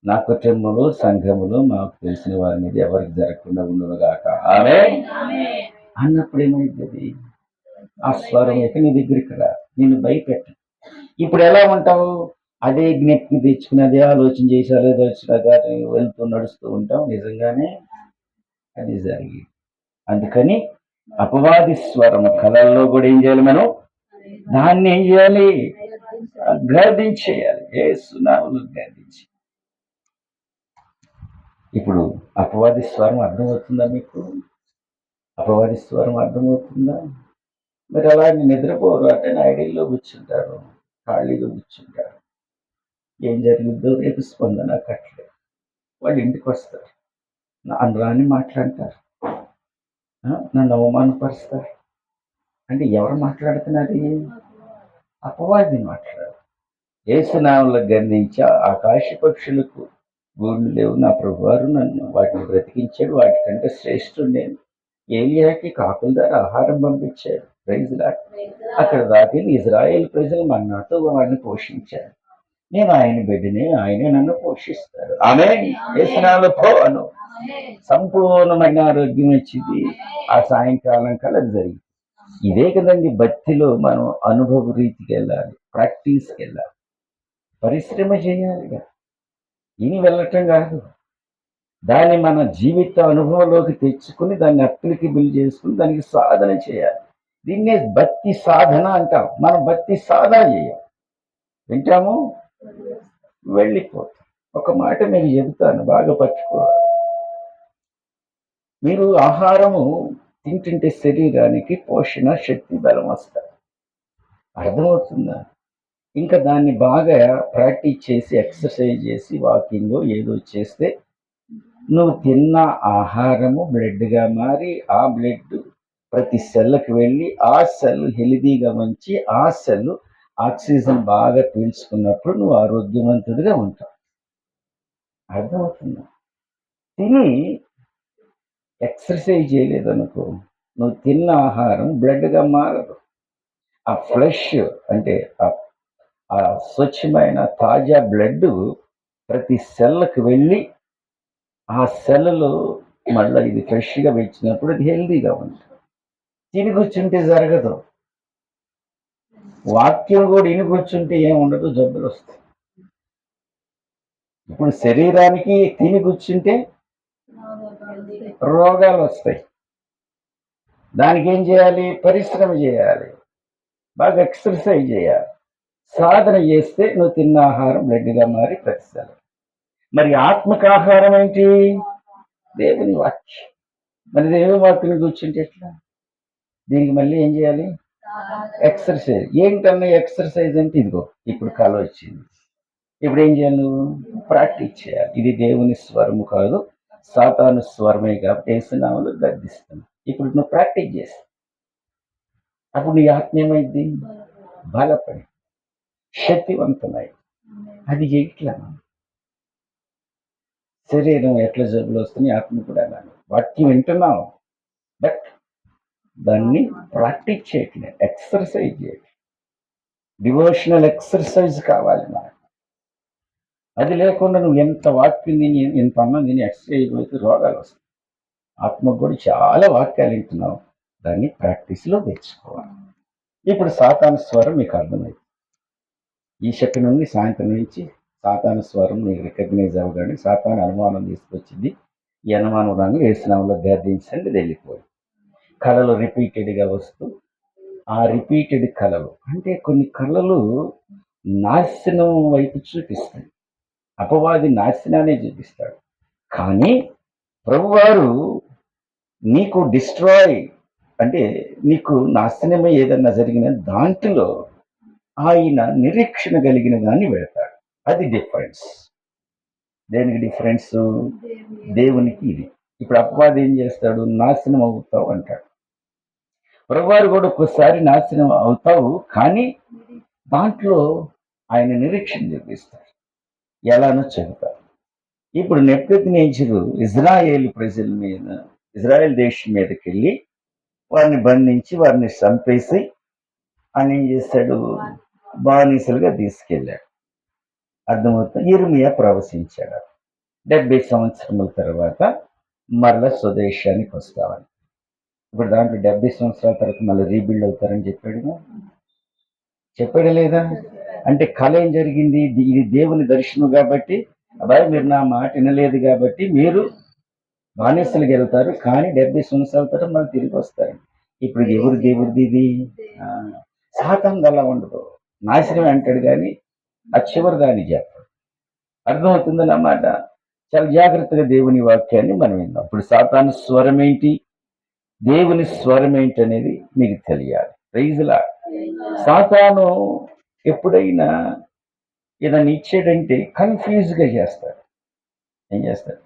నా కుటుంబంలో, సంఘములో మాకు తెలిసిన వారి మీద ఎవరికి జరగకుండా ఉండును గాక. ఆమేన్ అన్నప్పుడు ఏమైతుంది? ఆ స్వరం యొక్క నీ దగ్గరికి రా, నిన్ను భయపెట్ట. ఇప్పుడు ఎలా ఉంటావు? అదే జ్ఞప్తి తెచ్చుకుని, అదే ఆలోచన చేసి, అదే వెళ్తూ నడుస్తూ ఉంటాం. నిజంగానే అది జరిగి అందుకని అపవాది స్వరం కళల్లో కూడా ఏం చేయాలి మనం? దాన్ని ఏం చేయాలి? గర్దించేయాలి. యేసునామములో గర్దించి. ఇప్పుడు అపవాది స్వరం అర్థమవుతుందా మీకు? అపవాది స్వరం అర్థమవుతుందా? మరి అలాగే నిద్రపోరు, అంటే ఐడిల్లో కూర్చుంటారు, ఖాళీగా కూర్చుంటారు. ఏం జరిగిద్దో రేపు స్పందన కట్టలేదు. వాళ్ళు ఇంటికి వస్తారు, రాని మాట్లాడతారు, నన్ను అవమానపరుస్తారు. అంటే ఎవరు మాట్లాడుతున్నది? అపవాది మాట్లాడు. యేసునామములో గర్దించి ఆకాశ పక్షులకు గూళ్ళు లేవు, నా ప్రభువారు నన్ను వాటిని బ్రతికించాడు, వాటికంటే శ్రేష్ఠుడు నేను. ఏలియాకి కాకుల ద్వారా ఆహారం పంపించాడు. Praise lord. అక్కడ దాటి ఇజ్రాయేల్ ప్రజలు మన్నాతో వాడిని పోషించారు. నేను ఆయన బిడ్డని, ఆయనే నన్ను పోషిస్తాడు. ఆమేన్. యేసునామములో పోను. సంపూర్ణమైన ఆరోగ్యం వచ్చింది ఆ సాయంకాలం కల్లా జరిగింది. ఇదే కదండి భక్తిలో మనం అనుభవ రీతికి వెళ్ళాలి, ప్రాక్టీస్కి వెళ్ళాలి, పరిశ్రమ చేయాలిగా. ఇని వెళ్ళటం కాదు, దాన్ని మన జీవిత అనుభవంలోకి తెచ్చుకుని దాన్ని అప్లికబుల్ చేసుకుని దానికి సాధన చేయాలి. దీన్నే భక్తి సాధన అంటాం. మనం భక్తి సాధన చేయాలి. వింటాము, వెళ్ళిపోతాం. ఒక మాట మీకు చెబుతాను, బాగా పట్టుకోవాలి. మీరు ఆహారము తింటుంటే శరీరానికి పోషణ, శక్తి, బలం వస్తాయి. అర్థమవుతుందా? ఇంకా దాన్ని బాగా ప్రాక్టీస్ చేసి, ఎక్సర్సైజ్ చేసి, వాకింగ్ ఏదో చేస్తే నువ్వు తిన్న ఆహారము బ్లడ్గా మారి, ఆ బ్లడ్ ప్రతి సెల్కి వెళ్ళి, ఆ సెల్ హెల్దీగా ఉంచి, ఆ సెల్ ఆక్సిజన్ బాగా పీల్చుకున్నప్పుడు నువ్వు ఆరోగ్యవంతుడిగా ఉంటావు. అర్థమవుతుందా? తిని ఎక్సర్సైజ్ చేయలేదనుకో, నువ్వు తిన్న ఆహారం బ్లడ్గా మారదు. ఆ ఫ్లెష్ అంటే ఆ స్వచ్ఛమైన తాజా బ్లడ్ ప్రతి సెల్కి వెళ్ళి, ఆ సెల్లలో మళ్ళీ ఇది ఫ్రెష్గా వచ్చినప్పుడు అది హెల్దీగా ఉంటుంది. తిని కూర్చుంటే జరగదు. వాక్యం కూడా ఇని కూర్చుంటే ఏముండదు, జబ్బులు వస్తాయి. ఇప్పుడు శరీరానికి తిని కూర్చుంటే రోగాలు వస్తాయి. దానికి ఏం చేయాలి? పరిశ్రమ చేయాలి, బాగా ఎక్సర్సైజ్ చేయాలి, సాధన చేస్తే నువ్వు తిన్న ఆహారం బ్లడ్గా మారి ప్రతిసారి. మరి ఆత్మక ఆహారం ఏంటి? దేవుని వాక్యం. మరి దేవుని వాక్యం కూర్చుంటే ఎట్లా? దీనికి మళ్ళీ ఏం చేయాలి? ఎక్సర్సైజ్. ఏంటన్నా ఎక్సర్సైజ్ అంటే ఇదిగో ఇప్పుడు కళ వచ్చింది, ఇప్పుడు ఏం చేయాలి? నువ్వు ప్రాక్టీస్ చేయాలి. ఇది దేవుని స్వరము కాదు, సాతాను స్వరమే కాబట్టి యేసునామములో గర్దిస్తాను. ఇప్పుడు నువ్వు ప్రాక్టీస్ చేసి, అప్పుడు నీ ఆత్మ ఏమైంది? బలపడి శక్తివంతమై. అది ఎట్లా? శరీరం ఎట్లా జబ్బులు వస్తున్నాయి, ఆత్మ కూడా అలానే. వాక్యం వింటున్నావు, బట్ దాన్ని ప్రాక్టీస్ చేయట్లేదు, ఎక్సర్సైజ్ చేయట్లేదు. డివోషనల్ ఎక్సర్సైజ్ కావాలి మనకు. అది లేకుండా నువ్వు ఎంత వాక్యం తిని, ఎంత అన్నం తిని ఎక్సర్సైజ్ పోతే రోగాలు వస్తాయి. ఆత్మకు కూడా చాలా వాక్యాలు వింటున్నావు, దాన్ని ప్రాక్టీస్లో తెచ్చుకోవాలి. ఇప్పుడు సాతాను స్వరం మీకు అర్థమైంది. ఈ శక్తి నుండి సాయంత్రం నుంచి సాతాను స్వరం మీకు రికగ్నైజ్ అవ్వగానే సాతాను అనుమానం తీసుకొచ్చింది. ఈ అనుమానం రంగు యేసునామములో గర్దించండి, వెళ్ళిపోయి. కళలు రిపీటెడ్గా వస్తూ, ఆ రిపీటెడ్ కళలు అంటే కొన్ని కళలు నాశనం వైపు చూపిస్తాయి. అపవాది నాశనాన్ని చూపిస్తాడు. కానీ ప్రభువారు నీకు డిస్ట్రాయ్ అంటే నీకు నాశనమే ఏదన్నా జరిగిన దాంట్లో ఆయన నిరీక్షణ కలిగిన దాన్ని పెడతాడు. అది డిఫరెన్స్. దేనికి డిఫరెన్స్? దేవునికి ఇది. ఇప్పుడు అపవాది ఏం చేస్తాడు? నాశనం అవుతావు అంటాడు. ప్రభువారు కూడా ఒక్కోసారి నాశనం అవుతావు, కానీ దాంట్లో ఆయన నిరీక్షణ చూపిస్తాడు. ఎలానో చెబుతారు. ఇప్పుడు నెబుకద్నెజరు ఇజ్రాయేల్ ప్రజల మీద, ఇజ్రాయేల్ దేశం మీదకి వెళ్ళి వారిని బంధించి, వారిని చంపేసి ఆయన ఏం చేశాడు? బానిసలుగా తీసుకెళ్ళాడు. అర్థమవుతుంది. ఇర్మియా ప్రవశించాడు. 70 సంవత్సరముల తర్వాత మరలా స్వదేశానికి వస్తామని. ఇప్పుడు దాంట్లో 70 సంవత్సరాల తర్వాత మళ్ళీ రీబిల్డ్ అవుతారని చెప్పాడు లేదా? అంటే కళ ఏం జరిగింది? ఇది దేవుని దర్శనం కాబట్టి, అబ్బాయి మీరు నా మాట వినలేదు కాబట్టి మీరు బానిసలుగా వెళ్తారు, కానీ 70 సంవత్సరాల తర్వాత మళ్ళీ తిరిగి వస్తారు. ఇప్పుడు ఇది ఎవరు దేవుడిది ఇది? ఆ, సాతానుది అలా ఉండదు. నాశనం అంటాడు కానీ ఆ చివరి దాన్ని చెప్పడు. అర్థమవుతుందని అన్నమాట. చాలా జాగ్రత్తగా దేవుని వాక్యాన్ని మనం విన్నాం. ఇప్పుడు సాతాను స్వరం ఏంటి, దేవుని స్వరం ఏంటి అనేది మీకు తెలియాలి. ప్రైజ్లా. సాతాను ఎప్పుడైనా ఏదైనా ఇచ్చాడంటే కన్ఫ్యూజ్గా చేస్తాడు. ఏం చేస్తాడు?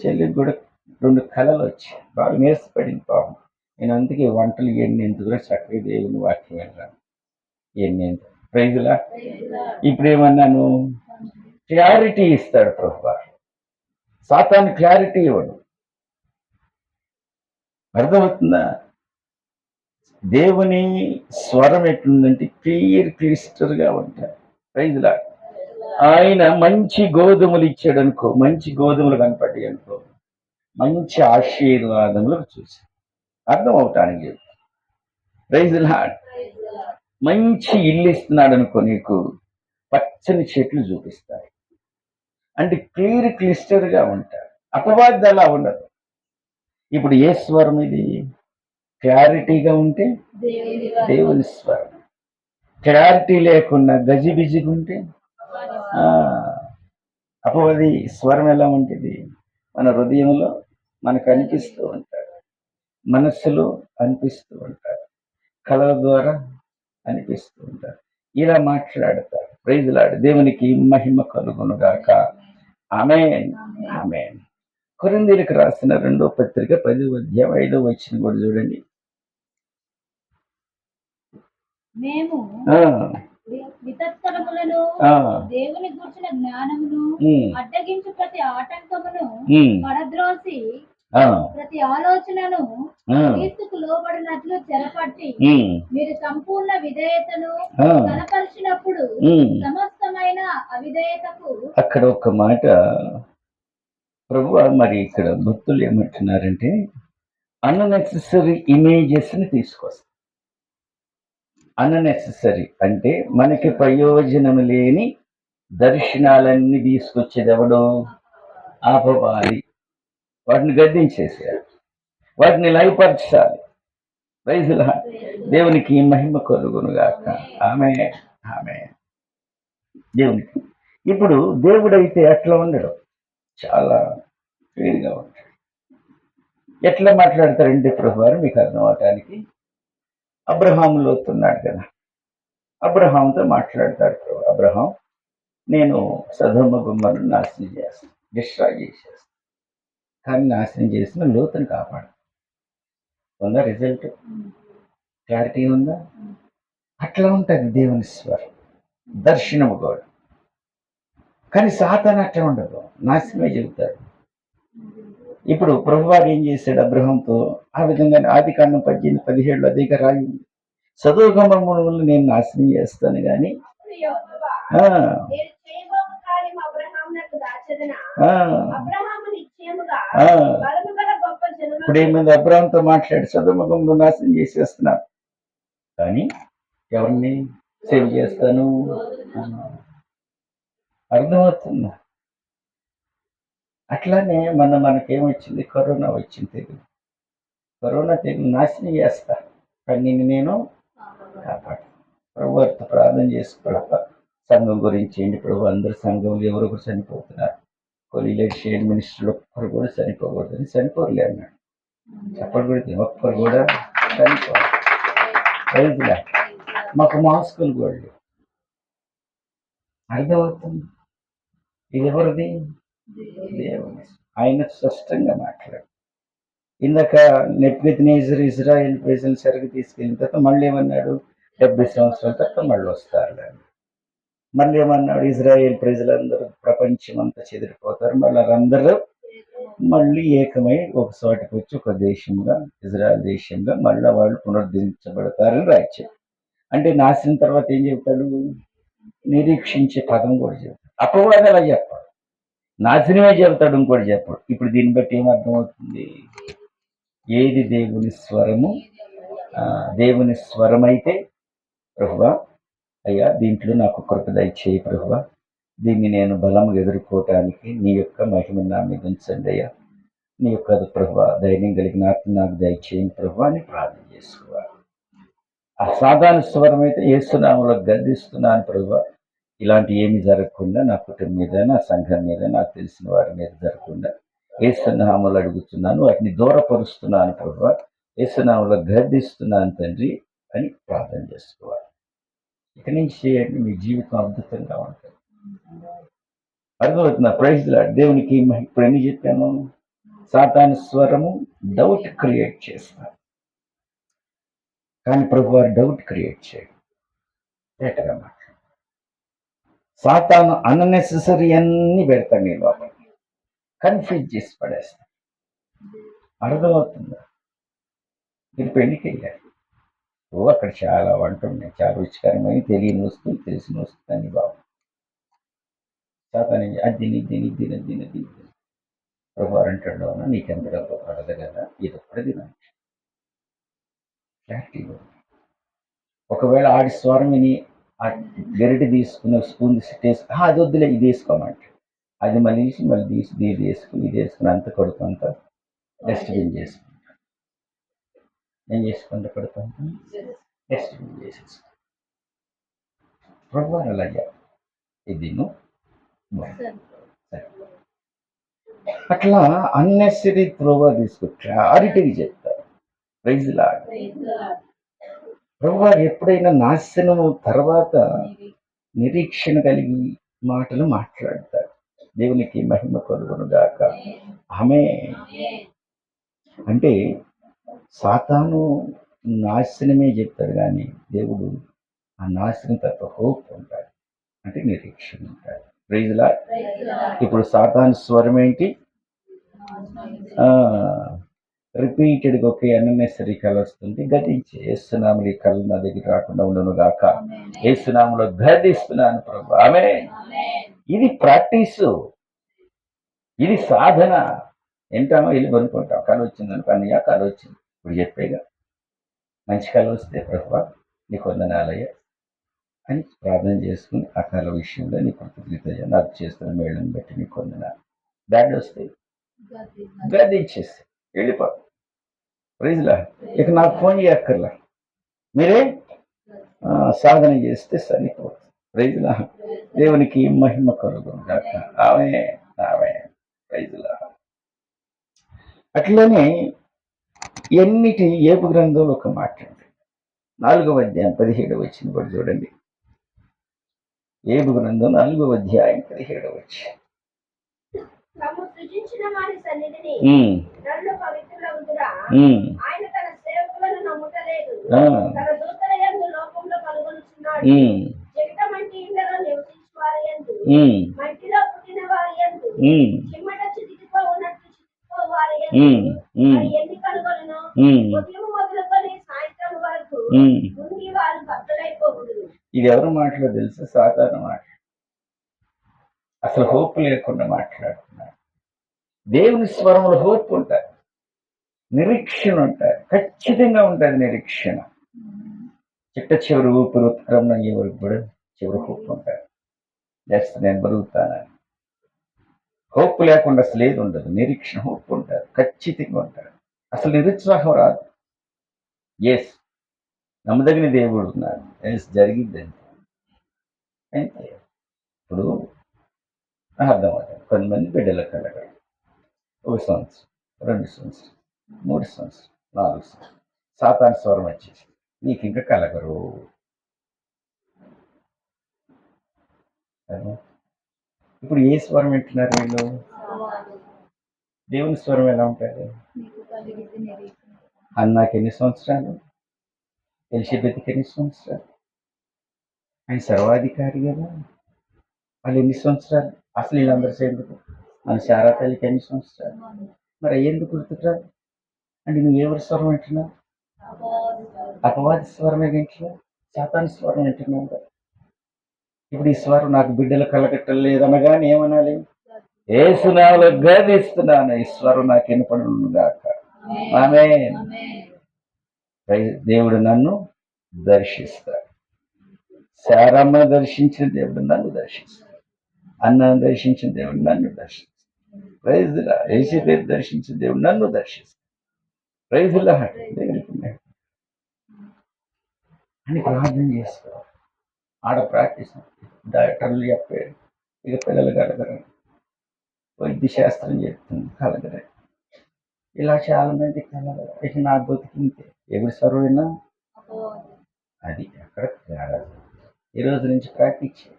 చెల్లికి కూడా 2 కళలు వచ్చాయి, బాగా నేర్చిపడింది పాపం. నేను అందుకే వంటలు ఎన్ని ఎందుకు చక్కగా దేవుని వాక్యం వెళ్ళాను ఎన్ని ప్రైజ్లా. ఇప్పుడు ఏమన్నాను, క్లారిటీ ఇస్తాడు ప్రభు. సాతాను క్లారిటీ ఇవ్వడు. అర్థమవుతుందా? దేవుని స్వరం ఎట్లుందంటే క్లిస్టర్గా ఉంటాడు. ప్రైజ్లా. ఆయన మంచి గోధుమలు ఇచ్చాడు అనుకో, మంచి గోధుమలు కనపడ్డాయి అనుకో, మంచి ఆశీర్వాదములు చూసి అర్థం అవటానికి చెప్పు. Praise lord. మంచి ఇల్లు ఇస్తున్నాడు అనుకో, నీకు పచ్చని చెట్లు చూపిస్తాడు. అంటే క్లిస్టర్గా ఉంటాడు. అపవాది అలా ఉండదు. ఇప్పుడు ఏ స్వరం ఇది? క్లారిటీగా ఉంటే దేవుని స్వరం, క్లారిటీ లేకుండా గజిబిజిగా ఉంటే అపవాది స్వరం ఎలా ఉంటుంది? మన హృదయంలో మనకు అనిపిస్తూ ఉంటాడు, మనస్సులో అనిపిస్తూ ఉంటాడు, కళల ద్వారా అనిపిస్తూ ఉంటారు, ఇలా మాట్లాడతారు. Praise lord. దేవునికి మహిమ కలుగునుగాక. ఆమేన్, ఆమేన్. కొరింథీయులకు రాసిన 2వ పత్రిక 10వ అధ్యాయం 5వ వచనం కూడా చూడండి. మేము వితత్కరములను దేవుని గూర్చిన జ్ఞానమును అడ్డగించు ప్రతి ఆటంకమును పడద్రోసి ప్రతి ఆలోచనను క్రీస్తుకు లోబడినట్లు చెరపట్టి మీరు సంపూర్ణ విధేయతను కనపరిచినప్పుడు సమస్తమైన అవిధేయతకు. అక్కడ ఒక మాట ప్రభు మరి ఇక్కడ భక్తులు ఏమంటున్నారంటే అన్నెసెసరీ ఇమేజెస్ ని తీసుకొస్తారు. అన్నెసెసరీ అంటే మనకి ప్రయోజనం లేని దర్శనాలన్నీ తీసుకొచ్చేది ఎవడో? అపవాది. వాటిని గద్దించేసేయాలి, వాటిని లయపరచాలి. Praise lord. దేవునికి మహిమ కలుగునుగాక. ఆమేన్, ఆమేన్. దేవునికి ఇప్పుడు దేవుడైతే అట్లా ఉండడు, చాలా క్లియర్గా ఉంటాడు. ఎట్లా మాట్లాడతారంటే ప్రభు వారు మీకు అర్థం అవటానికి, అబ్రహాములోతో ఉన్నాడు కదా, అబ్రహాంతో మాట్లాడతాడు ప్రభు. అబ్రహాం, నేను సదొమ గుమ్మను నాశనం చేస్తాను, డిస్ట్రాయ్ చేసేస్తాను, కానీ నాశనం చేసిన లోతుని కాపాడు. ఉందా రిజల్ట్? క్లారిటీ ఉందా? అట్లా ఉంటుంది దేవుని స్వరం, దర్శనము కూడా. కానీ సాతాను అట్లా ఉండదు, నాశనమే చెబుతాడు. ఇప్పుడు ప్రభువారు ఏం చేశాడు అబ్రహాంతో? ఆ విధంగా ఆదికాండం 18:17 అధిక రాయి, సదొమ గుమ్మమును నేను నాశనం చేస్తాను కానీ ఇప్పుడు ఏమైంది? అబ్రహాంతో మాట్లాడి సదొమ గుమ్మమును నాశనం చేసేస్తున్నాను, కానీ ఎవరిని సేవ్ చేస్తాను? అర్థమవుతుందా? అట్లానే మనకేమొచ్చింది? కరోనా వచ్చింది, తెగులు. కరోనా తెగులు నాశనం చేస్తా, కానీ నేను కాపాడు. ప్రభుత్వ ప్రార్థన చేసుకోవడం సంఘం గురించి ఏంటి ప్రభు? అందరు సంఘంలో ఎవరొకరు చనిపోతున్నారు, కొలీలేషన్ మినిస్టర్లు ఒక్కరు కూడా చనిపోకూడదని, చనిపోరలే అన్నాడు. చెప్పకూడదు, ఒక్కరు కూడా చనిపోవాలి. మాకు మాస్కులు కూడా లేవు. అర్థమవుతుంది? ఇది ఎవరిది? దేవుని. ఆయన స్పష్టంగా మాట్లాడు. ఇందాక నెబుకద్నెజరు ఇజ్రాయెల్ ప్రజలను సరిగ్గా తీసుకెళ్ళిన తర్వాత మళ్ళీ ఏమన్నాడు? 70 సంవత్సరాల తర్వాత మళ్ళీ వస్తారు. మళ్ళీ ఏమన్నాడు? ఇజ్రాయెల్ ప్రజలందరూ ప్రపంచం అంతా చెదిరిపోతారు, మళ్ళీ అందరూ మళ్ళీ ఏకమై ఒక చోటికి వచ్చి ఒక దేశంగా, ఇజ్రాయెల్ దేశంగా మళ్ళీ వాళ్ళు పునరుద్ధరించబడతారని రాయించాడు. అంటే నాశనం తర్వాత ఏం చెప్తాడు? నిరీక్షించే పదం కూడా చెప్తాడు. అపవాది అలా చెప్పాడు, నాశనమే చెబుతాడు, ఇంకోటి చెప్పాడు. ఇప్పుడు దీన్ని బట్టి ఏమర్థమవుతుంది? ఏది దేవుని స్వరము? దేవుని స్వరం అయితే ప్రభువా, అయ్యా దీంట్లో నాకు కృప దయచేయి ప్రభువా, దీన్ని నేను బలంగా ఎదుర్కోవటానికి నీ యొక్క మహిమ నా మీద ఉంచండి అయ్యా, నీ యొక్క ప్రభా ధైర్యం కలిగిన ఆత్మ నాకు దయచేయండి ప్రభా అని ప్రార్థన చేసుకోవాలి. ఆ సాధారణ స్వరం అయితే యేసునామములో గద్దిస్తున్నాను ప్రభా, ఇలాంటి ఏమి జరగకుండా నా కుటుంబం మీద, నా సంఘం మీద, నాకు తెలిసిన వారి మీద జరగకుండా యేసునామములో అడుగుతున్నాను, వాటిని దూరపరుస్తున్నాను ప్రభా, యేసునామములో గద్దిస్తున్నాను తండ్రి అని ప్రార్థన చేసుకోవాలి. ఇక నుంచి చేయండి, మీ జీవితం అద్భుతంగా ఉంటుంది. అర్థమవుతున్నా? Praise lord. దేవునికి మహిమ. ఇప్పుడు ఎన్ని చెప్పాను? సాతాను స్వరము డౌట్ క్రియేట్ చేస్తారు, కానీ ప్రభు వారు డౌట్ క్రియేట్ చేయడు. డైరెక్ట్గా మాట్లాడు. సాతాను అన్నెసెసరీ అన్ని పెడతాడు నీ లోపల, కన్ఫ్యూజ్ చేసి పడేస్తాడు. అర్థమవుతుందా? మీరు పెళ్లికి వెళ్ళారు, అక్కడ చాలా వంట ఉన్నాయి, చాలా రుచికరమైన తెలియని వస్తువు, తెలిసిన వస్తువు అని బాబు సాతాను అది తిని తిని తిని తిని తిని ప్రభు వారు అంటాడు, అవునా నీకెంత డబ్బు పడదు కదా, ఇది ఒక్కడే తినండి. క్లారిటీగా. ఒకవేళ ఆడి స్వరం విని ఆ గరిటె తీసుకుని స్పూన్ టేస్ట్ అది వద్దులే ఇది వేసుకోమంట, అది మళ్ళీ తీసి మళ్ళీ తీసి ఇది వేసుకుని ఇది వేసుకుని అంత కడుపు అంతా డస్ట్బిన్ చేసుకుంటాం. ఏం చేసుకుంటా కడుపు అంతా డస్ట్బిన్ చేసేసుకుంటాం. ప్రభు అలాగే ఇది అట్లా అన్నెసరీ త్రోవా తీసుకు క్లారిటీగా చెప్తారు. Praise lord. ప్రభు ఎప్పుడైనా నాశనము తర్వాత నిరీక్షణ కలిగి మాటలు మాట్లాడతారు. దేవునికి మహిమ కలుగును గాక. ఆమె అంటే సాతాను నాశనమే చెప్తాడు, కానీ దేవుడు ఆ నాశనం తర్వాత హోప్ ఉంటాడు, అంటే నిరీక్షణ ఉంటాడు. Praise lord. ఇప్పుడు సాతాను స్వరం ఏంటి? రిపీటెడ్గా ఒకే అన్నెసరీ కళ వస్తుంది, గతించి యేసునామములో ఈ కళ నా దగ్గర రాకుండా ఉండను గాక, యేసునామములో గతిస్తున్నాను ప్రభు. ఆమె ఇది ప్రాక్టీసు, ఇది సాధన. ఏంటామో వెళ్ళి కొనుక్కుంటాం, కళ వచ్చిందనుకో, అన్నయ్య కళ వచ్చింది, ఇప్పుడు చెప్పేగా మంచి కళ వస్తే ప్రభు నీకు వందనాలయ్య అని ప్రార్థన చేసుకుని ఆ కళ విషయంలో నీ కృతజ్ఞత నాకు చేస్తున్న మేళ్ళని బట్టి నీకు వందనాలు. బ్యాడ్ వస్తే గదించేసి వెళ్ళిపోతాం. ప్రైజ్లా. ఇక నాకు ఫోన్ చేయక్కర్లా, మీరే సాధన చేస్తే సరిపోతుంది. ప్రైజ్లా. దేవునికి మహిమ కలుగును గాక. ఆమె ఆమె. ప్రైజ్లా. అట్లనే ఎన్నిటి ఏపు గ్రంథంలో ఒక మాట ఉంది, 4వ అధ్యాయం 17వ వచనం కూడా చూడండి. ఏపు గ్రంథం 4వ అధ్యాయం 17వ వచనం. ఇది ఎవరు మాటలో తెలుసు? సాధారణ మాట. అసలు హోప్ లేకుండా మాట్లాడుతున్నారు. దేవుని స్వరంలో హోప్ ఉంటుంది, నిరీక్షణ ఉంటుంది, ఖచ్చితంగా ఉంటుంది నిరీక్షణ. చిట్ట చివరి ఊపిరి ఉత్క్రమణ అయ్యే వరకు కూడా చివరి హోప్ ఉంటుంది. జస్ట్ నేను బతుకుతానని హోప్ లేకుండా అసలు ఏది ఉండదు. నిరీక్షణ, హోప్ ఉంటుంది, ఖచ్చితంగా ఉంటుంది. అసలు నిరుత్సాహం రాదు. ఎస్, నమ్మదగిన దేవుడు ఉన్నారు, ఎస్ జరిగిద్దండి అంతే. ఇప్పుడు అర్థమవుతుంది. కొంతమంది బిడ్డల కలగడం 1 సంవత్సరం, 2 సంవత్సరం, 3 సంవత్సరం, 4 సంవత్సరం, సాతాను స్వరం వచ్చేసి నీకు ఇంకా కలగరు. ఇప్పుడు ఏ స్వరం వింటున్నారు వీళ్ళు? దేవుని స్వరం ఎలా ఉంటుంది? అన్నాకి ఎన్ని సంవత్సరాలు, ఎలిజబెత్కి ఎన్ని సంవత్సరాలు? ఆయన సర్వాధికారి కదా, వాళ్ళు ఎన్ని సంవత్సరాలు? అసలు వీళ్ళందరూ ఎందుకు? మన శారా తల్లికి ఎన్ని సంవత్సరాలు? మరి ఎందుకు గుర్తుకురాదు? అంటే నువ్వు ఎవరి స్వరం వింటున్నావు? అపవాది స్వరమే వింటున్నావు, సాతాను స్వరం వింటున్నావు కదా. ఇప్పుడు ఈ స్వరం నాకు బిడ్డలు కలగట్టలేదనగానే ఏమనాలి? యేసునామములో గద్దిస్తున్నాను, ఈ స్వరం నాకు వినపడును గాక. ఆమేన్. దేవుడు నన్ను దర్శిస్తాడు. శారమ్మ దర్శించిన దేవుడు నన్ను దర్శిస్తాడు, అన్నను దర్శించిన దేవుడు నన్ను దర్శిస్తాడు. ప్రైజ్లా యేసు పేరు దర్శించిన దేవుడు నన్ను దర్శిస్తాడు. ప్రైజ్లా దేవునికి మహిమ అని ప్రార్థన చేసుకోవాలి. ఆడ ప్రాక్టీస్ డాక్టర్లు చెప్పాడు, ఇక పిల్లలు కలగరు, వైద్య శాస్త్రం చెప్తుంది కలగరు, ఇలా చాలా మంది కలగరు. ఇక నా బతికింతే ఎవరి సర్వైనా అది అక్కడ తేడా. ఈ రోజు నుంచి ప్రాక్టీస్ చేయి.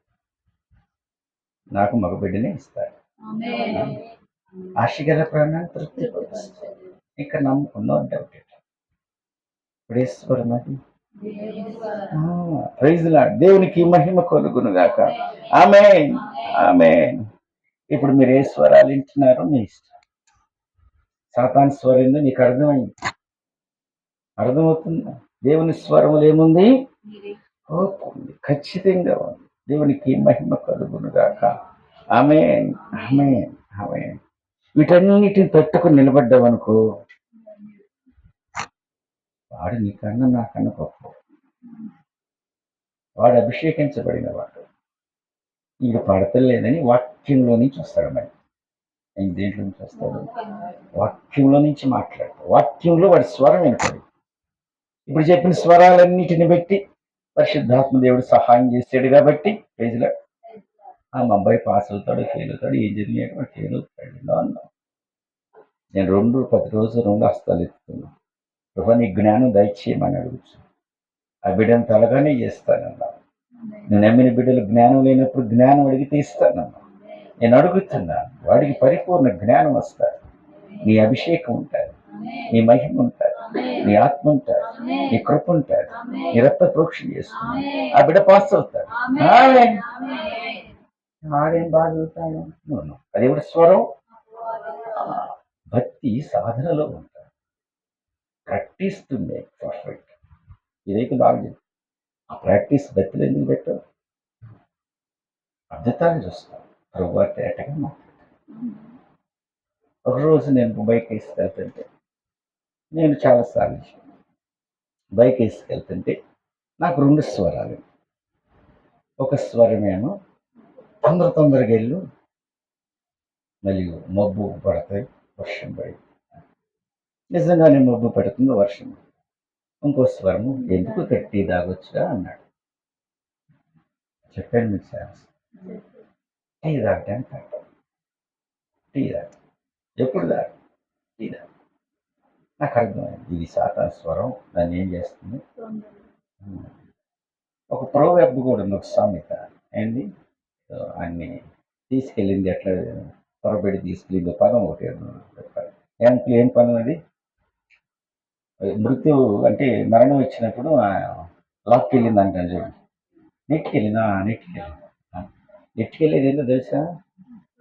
నాకు మగబిడ్డనే ఇస్తాడు, ఆశగల ప్రాణాన్ని తృప్తిపరుస్తాడు. ఇంకా నమ్ముకున్న డౌట్ ఇప్పుడేశ్వరం అది. Praise lord. దేవునికి మహిమ కలుగును గాక. ఆమేన్, ఆమేన్. ఇప్పుడు మీరు ఏ స్వరాలు వింటున్నారో మీ ఇష్టం. సాతాను స్వరం ఏందో మీకు అర్థమవుతుందా? దేవుని స్వరములు ఏముంది? హోప్ ఉంది, ఖచ్చితంగా ఉంది. దేవునికి మహిమ కలుగును గాక. ఆమేన్, ఆమేన్, ఆమేన్. వీటన్నిటిని తట్టుకుని నిలబడ్డావనుకో, వాడు నీకన్నా నాకన్నా గొప్ప. వాడు అభిషేకించబడిన వాడు. వీడు పడతలేదని వాక్యంలో నుంచి వస్తాడు. మరి ఆయన దేంట్లో నుంచి వస్తాడు? వాక్యంలో నుంచి మాట్లాడతాడు. వాక్యంలో వాడి స్వరం వినపడి, ఇప్పుడు చెప్పిన స్వరాలన్నిటిని బట్టి పరిశుద్ధాత్మ దేవుడు సహాయం చేశాడు కాబట్టి ప్రజల ఆ అబ్బాయి పాస్ అవుతాడు, ఫెయిల్ అవుతాడు, ఏం జరిగినాడు వాడు ఫెయిల్ అవుతాడు అన్నాం. నేను 10 రోజులు 2 హస్తాలు ఎత్తుకున్నాను. ప్రభా నీ జ్ఞానం దయచేయమని అడుగుచ్చు. ఆ బిడ్డను తలగానే చేస్తానన్నా. నేను నమ్మిన బిడ్డలు జ్ఞానం లేనప్పుడు జ్ఞానం అడిగితే ఇస్తానన్నా. నేను అడుగుతున్నాను, వాడికి పరిపూర్ణ జ్ఞానం వస్తుంది. నీ అభిషేకం ఉంటుంది, నీ మహిమ ఉంటుంది, నీ ఆత్మ ఉంటుంది, నీ కృప ఉంటుంది, నీ రక్త ప్రోక్షణ చేస్తుంది. ఆ బిడ్డ పాస్ అవుతాడు. ఆడేం బాగా చదువుతాను. అది ఎవరి స్వరం? భక్తి సాధనలో ఉంటుంది, ప్రాక్టీస్ టు మేక్ పర్ఫెక్ట్. ఇదైతే బాగా చెప్పు. ఆ ప్రాక్టీస్ భక్తులు ఎందుకు పెట్టావు? అద్భుతాన్ని చూస్తాను, ప్రభు తేటగా మాట్లాడతాను. ఒకరోజు నేను బైక్ వేసుకెళ్తుంటే, నేను చాలాసార్లు బైక్ వేసుకెళ్తుంటే నాకు 2 స్వరాలు. ఒక స్వరమేమో తొందరగా వెళ్ళు, మళ్ళీ మబ్బు పడతాయి, వర్షం పడి నిజంగానే మబ్బు పడుతుంది, వర్షం. ఇంకో స్వరము ఎందుకు టీ తాగొచ్చుగా అన్నాడు. చెప్పాను మీకు సార్, టీ తాగటానికి టీ తాగు, ఎప్పుడు తాగు, టీ తాగు. నాకు అర్థమైంది ఇది సాతాను స్వరం, దాన్ని ఏం చేస్తుంది. ఒక ప్రోవెర్బ్ కూడా ఉంది, ఒక సామెత ఏంది, అన్ని తీసుకెళ్ళింది ఎట్లా త్వరబడి తీసుకెళ్ళింది పదం ఒకటి ఏం పదం అది? మృత్యు అంటే మరణం ఇచ్చినప్పుడు లాక్కెళ్ళింది అంటాను చూడండి. నెట్టుకెళ్ళేది ఏంటో తెలుసా?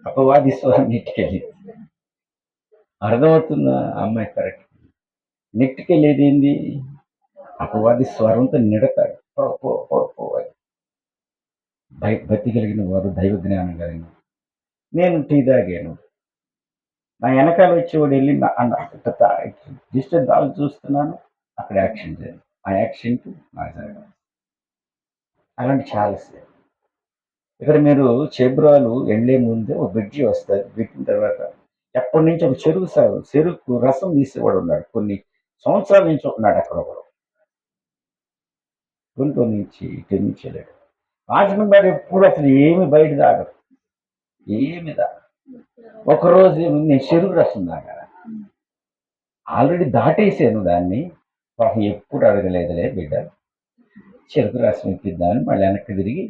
అపవాది స్వరం నెట్టుకెళ్ళింది. అర్థమవుతుందా అమ్మాయి? కరెక్ట్. నెట్టుకెళ్ళేది ఏంది? అపవాది స్వరంతో నిడతాడు. భక్తి కలిగిన వారు, దైవ జ్ఞానం కలిగిన. నేను టీ తాగాను, నా వెనకాల వచ్చేవాడు వెళ్ళి డిస్టెన్స్ దాన్ని చూస్తున్నాను, అక్కడ యాక్షన్ చేయాలి. ఆ యాక్షన్కి నాకు జరగాలి. అలాంటి చాలా సేపు. ఇక్కడ మీరు చెబ్రాలు వెళ్ళే ముందే ఒక బ్రిడ్జి వస్తుంది. పెట్టిన తర్వాత ఎప్పటి నుంచి ఒక చెరుకు రసం తీసేవాడు ఉన్నాడు. కొన్ని సంవత్సరాల నుంచి ఉన్నాడు అక్కడ ఒకడు. గుంటూరు నుంచి ఇటు నుంచి వెళ్ళాడు. రాజమండ్రి ఎప్పుడు అసలు ఏమి బయట తాగదు, ఏమి తాగదు. ఒకరోజు నేను చెరుకు రసం తాగా, ఆల్రెడీ దాటేసాను దాన్ని. పాపం ఎప్పుడు అడగలేదులే బిడ్డ, చెరుకు రసం ఇప్పిద్దామని మళ్ళీ వెనక్కి తిరిగి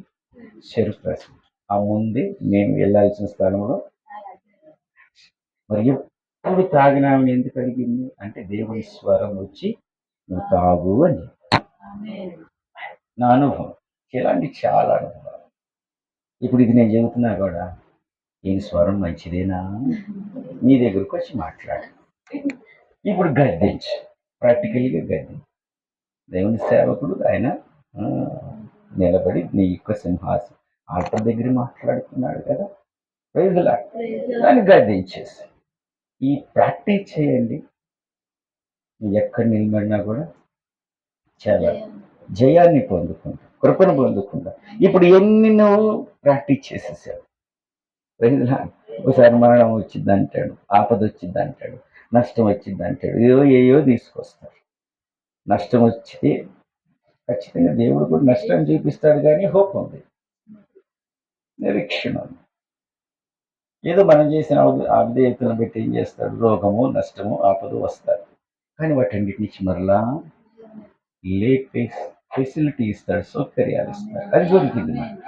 చెరుకు రసం. ఆ ముందే నేను వెళ్ళాల్సిన స్థలంలో. మరి ఎప్పుడు తాగినామని ఎందుకు అడిగింది అంటే, దేవుని స్వరం వచ్చి నువ్వు తాగు అని. నా అనుభవం ఇలాంటి చాలా అనుభవాలు. ఇప్పుడు ఇది నేను చెబుతున్నా కూడా, ఈ స్వరం మంచిదేనా, నీ దగ్గరకు వచ్చి మాట్లాడు. ఇప్పుడు గద్దించు, ప్రాక్టికల్గా గద్దించు. దేవుని సేవకుడు ఆయన నిలబడి నీ యొక్క సింహాసనం ఆల్టర్ దగ్గర మాట్లాడుతున్నాడు కదా, ప్రైజ్లా, దాన్ని గద్దించేసి ఈ ప్రాక్టీస్ చేయండి. ఎక్కడ నిలబడినా కూడా చాలా జయాన్ని పొందుకుంటా, కృపను పొందుకుంటా. ఇప్పుడు ఎన్ని నువ్వు ప్రాక్టీస్ చేసేసావు, ప్రైజ్లా. ఒకసారి మరణం వచ్చింది అంటాడు, ఆపద వచ్చింది అంటాడు, నష్టం వచ్చింది అంటాడు, ఏయో తీసుకొస్తారు. నష్టం వచ్చితే ఖచ్చితంగా దేవుడు కూడా నష్టం చూపిస్తాడు, కానీ హోప్ ఉంది, నిరీక్షణ ఉంది. ఏదో మనం చేసిన అవిధేయతను బట్టి ఏం చేస్తాడు, రోగము నష్టము ఆపద వస్తాడు. కానీ వాటన్నిటి నుంచి మరలా లేట్ ఫెసిలిటీ ఇస్తాడు, సౌకర్యాలు ఇస్తాడు. అది దొరికింది మనకి.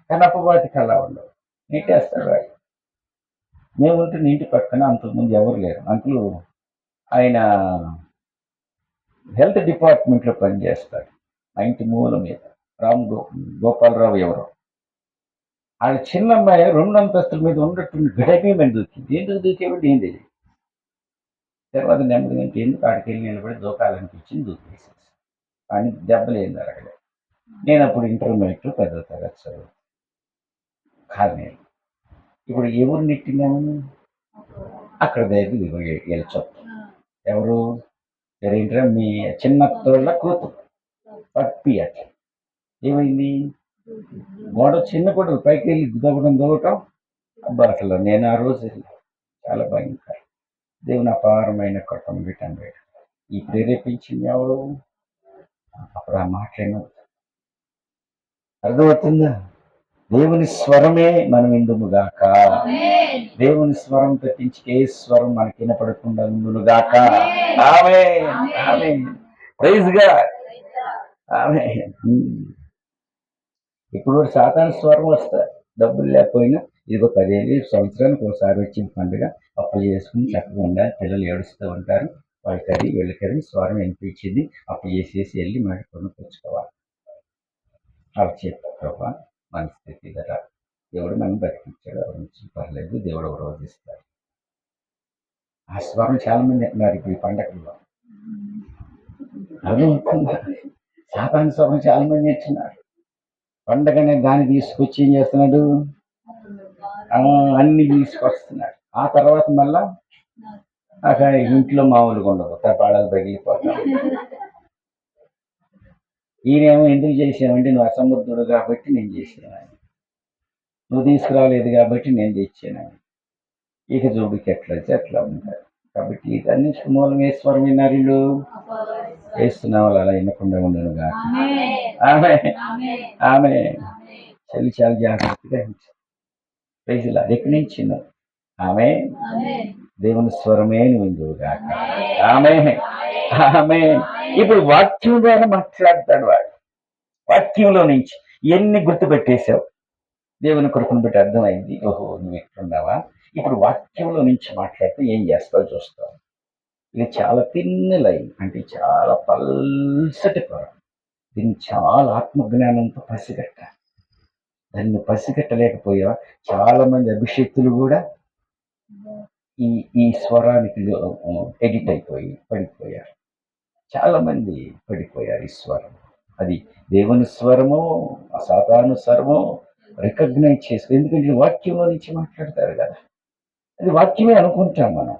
కానీ అప్పవాటికి అలా ఉండవు, నెట్టేస్తాడు వాడు. మేము ఉంటున్న ఇంటి పక్కన అంతకుముందు ఎవరు లేరు. అంకులు ఆయన హెల్త్ డిపార్ట్మెంట్లో పనిచేస్తాడు. ఆ ఇంటి మూల మీద గోపాలరావు ఎవరో, వాళ్ళ చిన్న అమ్మాయి 2 అంతస్తుల మీద ఉన్నట్టు గడపే మీద దూకింది. ఎందుకు దూకేవాడు ఏం తెలియదు. తర్వాత నెమ్మదిగా ఎందుకు ఆడికి వెళ్ళి నిలబడి దూకాలనిపించింది, దూకేసేసి. కానీ దెబ్బలు ఏం జరగలేదు. నేను అప్పుడు ఇంటర్మీడియట్ 10వ తరగతి చదువు కానీ ఇప్పుడు ఎవరు నెట్టినాము అక్కడ దగ్గర వెళ్ళొచ్చు. ఎవరు ఏంటంటే మీ చిన్నత్తోళ్ళ కూతురు పప్పి. అట్లా ఏమైంది, గోడ చిన్న కూడా పైకి వెళ్ళి దూకటం. అబ్బా అసలు నేను ఆ రోజు చాలా భయంకరం. దేవుని అపారమైన కృపను పెట్టాను. ఈ ప్రేరేపించింది ఎవరు? అప్పుడు ఆ మాటలను అర్థమవుతుందా? దేవుని స్వరమే మనం ఇందుముగాక. దేవుని స్వరం తప్పించి ఏ స్వరం మనకి వినపడకుండా ఉండునుగాక. ఆమేన్, ఆమేన్, ప్రైజ్ గాడ్, ఆమేన్. ఇప్పుడు సాతాను స్వరం వస్తా, డబ్బులు లేకపోయినా ఇదిగో 10 సంవత్సరానికి ఒకసారి వచ్చిన పండుగ, అప్పు చేసుకుని చక్కగా ఉండాలి, పిల్లలు ఏడుస్తూ ఉంటారు, వాళ్ళకది వీళ్ళకది స్వరం వినిపించింది, అప్పు చేసేసి వెళ్ళి మాట కొనుక్కొచ్చుకోవాలి. అవి చెప్పారు ప్రభా, మన స్థితి కదా, దేవుడు మనం బతికించాడు, ఎవరి నుంచి పర్లేదు, దేవుడు ఒక రోజు ఇస్తాడు. ఆ స్వరం చాలా మంది అంటున్నారు ఇప్పుడు ఈ పండగల్లో. అర్థమవుతుందా? సాతాను స్వరం చాలా మంది ఇచ్చినారు. పండగనే దాన్ని తీసుకొచ్చి ఏం చేస్తున్నాడు, అన్ని తీసుకొస్తున్నాడు. ఆ తర్వాత మళ్ళా అక్కడ ఇంట్లో మామూలుగా ఉండదు, తపాడాలు తగిలిపోతాం. ఈయనేమో ఎందుకు చేసావంటే నువ్వు అసమర్థుడు కాబట్టి నేను చేసాను, నువ్వు తీసుకురాలేదు కాబట్టి నేను తెచ్చాను. ఇక చూడుకి ఎట్లా ఉంటారు. కాబట్టి ఇదన్నిటికి మూలం ఈశ్వరం విన్నారు వీళ్ళు. వేస్తున్న వాళ్ళు అలా వినకుండా ఉండను కాక. ఆమె చలి చాలా జాగ్రత్తగా ప్రైజ్లా ఎక్కడి నుంచి ఆమె దేవుని స్వరమే నువ్వు కాక. ఆమె ఇప్పుడు వాక్యం ద్వారా మాట్లాడతాడు వాడు. వాక్యంలో నుంచి ఎన్ని గుర్తుపెట్టేశావు, దేవుని కృపను బట్టి అర్థమైంది. ఓహో నువ్వు ఎక్కడున్నావా, ఇప్పుడు వాక్యంలో నుంచి మాట్లాడితే ఏం చేస్తావు చూస్తావు. ఇది చాలా తిన్న లైన్, అంటే చాలా పల్సటి పొర. దీన్ని చాలా ఆత్మజ్ఞానంతో పసిగట్టాలి. దాన్ని పసిగట్టలేకపోయా చాలా మంది అభిషేక్తులు కూడా ఈ స్వరానికి ఎడిట్ అయిపోయి పడిపోయారు. చాలా మంది పడిపోయారు ఈ స్వరం. అది దేవుని స్వరమో సాతాను స్వరమో రికగ్నైజ్ చేసుకో. ఎందుకంటే వాక్యంలో నుంచి మాట్లాడతారు కదా, అది వాక్యమే అనుకుంటాం మనం,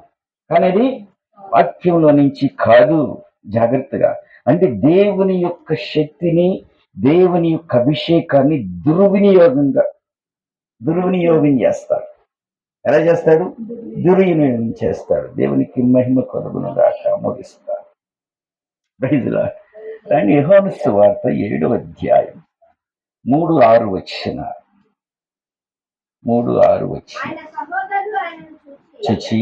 కానీ అది వాక్యంలో నుంచి కాదు. జాగ్రత్తగా, అంటే దేవుని యొక్క శక్తిని, దేవుని యొక్క అభిషేకాన్ని దుర్వినియోగం చేస్తాడు. ఎలా చేస్తాడు? దుర్వినియోగం చేస్తాడు. దేవునికి మహిమ కలుగునుగాక. ముగిస్తాడు. బైబిలా కానీ యోహాను సువార్త 7వ అధ్యాయం 3-6 వచనాలు. 3-6 చూచి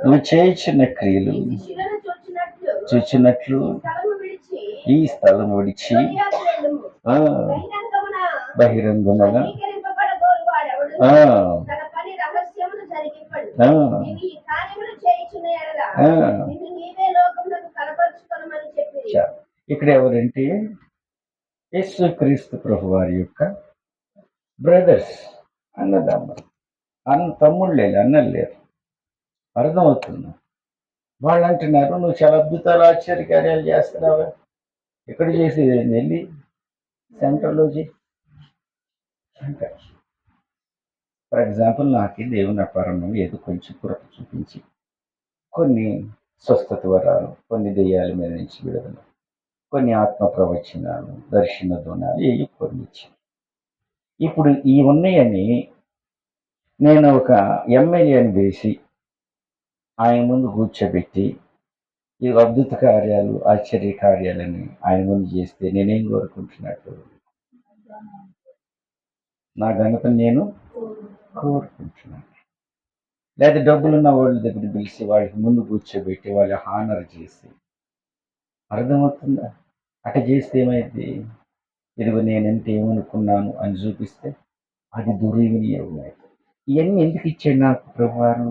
నువ్వు చేయుచున్న క్రియలు చూచినట్లు ఈ స్థలం విడిచి బహిరంగముగా ఇక్కడ ఎవరంటే యేసుక్రీస్తు ప్రభు వారి యొక్క బ్రదర్స్, అన్నదమ్ములు. తమ్ముళ్ళు లేరు, అన్నలు లేరు. అర్థమవుతుంది. వాళ్ళు అంటున్నారు నువ్వు చాలా అద్భుతాలు ఆశ్చర్యకార్యాలు చేస్తున్నావా, ఎక్కడ చేసేది వెళ్ళి సెంటర్లో సెంటర్. ఫర్ ఎగ్జాంపుల్ నాకు దేవుని అపారంలో ఏదో కొంచెం కృప చూపించి కొన్ని స్వస్థత వరాలు, కొన్ని దెయ్యాల మీద నుంచి విడుదల, కొన్ని ఆత్మ ప్రవచనాలు, దర్శన ధ్వనాలు, కొన్ని ఇచ్చి ఇప్పుడు ఈ ఉన్నాయని నేను ఒక ఎమ్మెల్యేని వేసి ఆయన ముందు కూర్చోబెట్టి ఈ అద్భుత కార్యాలు ఆశ్చర్య కార్యాలని ఆయన ముందు చేస్తే నేనేం కోరుకుంటున్నట్టు? నా ఘనత నేను కోరుకుంటున్నాను. లేదా డబ్బులున్న వాళ్ళ దగ్గర పిలిచి వాళ్ళకి ముందు కూర్చోబెట్టి వాళ్ళ హానర్ చేసి, అర్థమవుతుందా? అట చేస్తే ఏమైంది? ఇదిగో నేనంటే ఏమనుకున్నాను అని చూపిస్తే అది దుర్వినియోగం అవుతుంది. ఇవన్నీ ఎందుకు ఇచ్చాడు నాకు ప్రభువారు?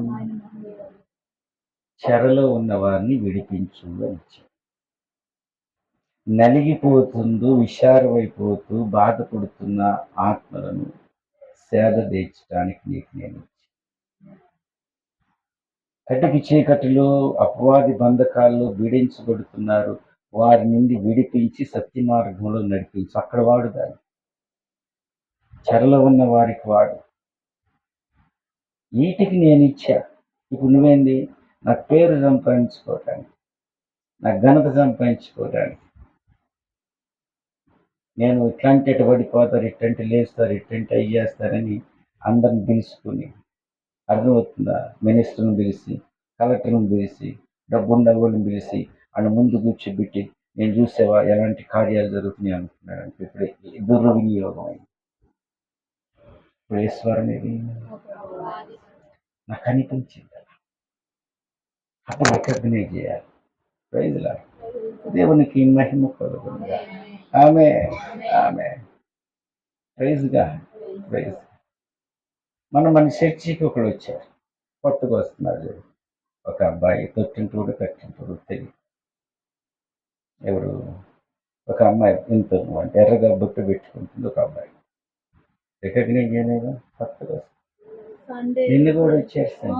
చెరలో ఉన్న వారిని విడిపించు అని ఇచ్చాడు. నలిగిపోతుందో విషారమైపోతూ బాధపడుతున్న ఆత్మలను సేద తీర్చడానికి నీకు నేను కటికి చీకటిలో అపవాది బంధకాల్లో పీడించబడుతున్నారు, వారి నుండి విడిపించి సత్య మార్గంలో నడిపించు. అక్కడ వాడు దాన్ని చెరలో ఉన్న వారికి వాడు. వీటికి నేను ఇచ్చా. ఇప్పుడు నువ్వేంది? నా పేరు సంపాదించుకోవటానికి, నా ఘనత సంపాదించుకోవటానికి, నేను ఇట్లాంటి ఎటు పడిపోతారు, ఇట్టంటే లేస్తారు, ఇట్టంటే అయ్యేస్తారని అందరిని పిలుచుకుని, అర్థమవుతుందా? మినిస్టర్ని పిలిచి, కలెక్టర్ని పిలిచి, డబ్బున్న వాళ్ళని పిలిచి ఆయన ముందు కూర్చోబెట్టి, నేను చూసేవా ఎలాంటి కార్యాలు జరుగుతున్నాయి అనుకున్నాడు. ఇప్పుడు దుర్వినియోగం అయింది. ఇప్పుడు ఏ స్వరం ఇది నాకు అనిపించింది. అప్పుడు రికగ్నైజ్ చేయాలి. ప్రైజ్లా దేవునికి మహిమ కలుగునుగా. ఆమె ఆమె ప్రైజ్గా ప్రైజ్. మన చర్చికి ఒకడు వచ్చారు, కొత్తగా వస్తున్నారు. ఒక అబ్బాయి తొట్టింటూడు కట్టింటూడు తెలియదు ఎవరు. ఒక అమ్మాయి ఇంత అంటే ఎర్రగా బొట్టు పెట్టుకుంటుంది. ఒక అబ్బాయి రికగ్నైజ్ చేయలేదా? కొత్తగా వస్తుంది. నిన్ను కూడా వచ్చేస్తాను.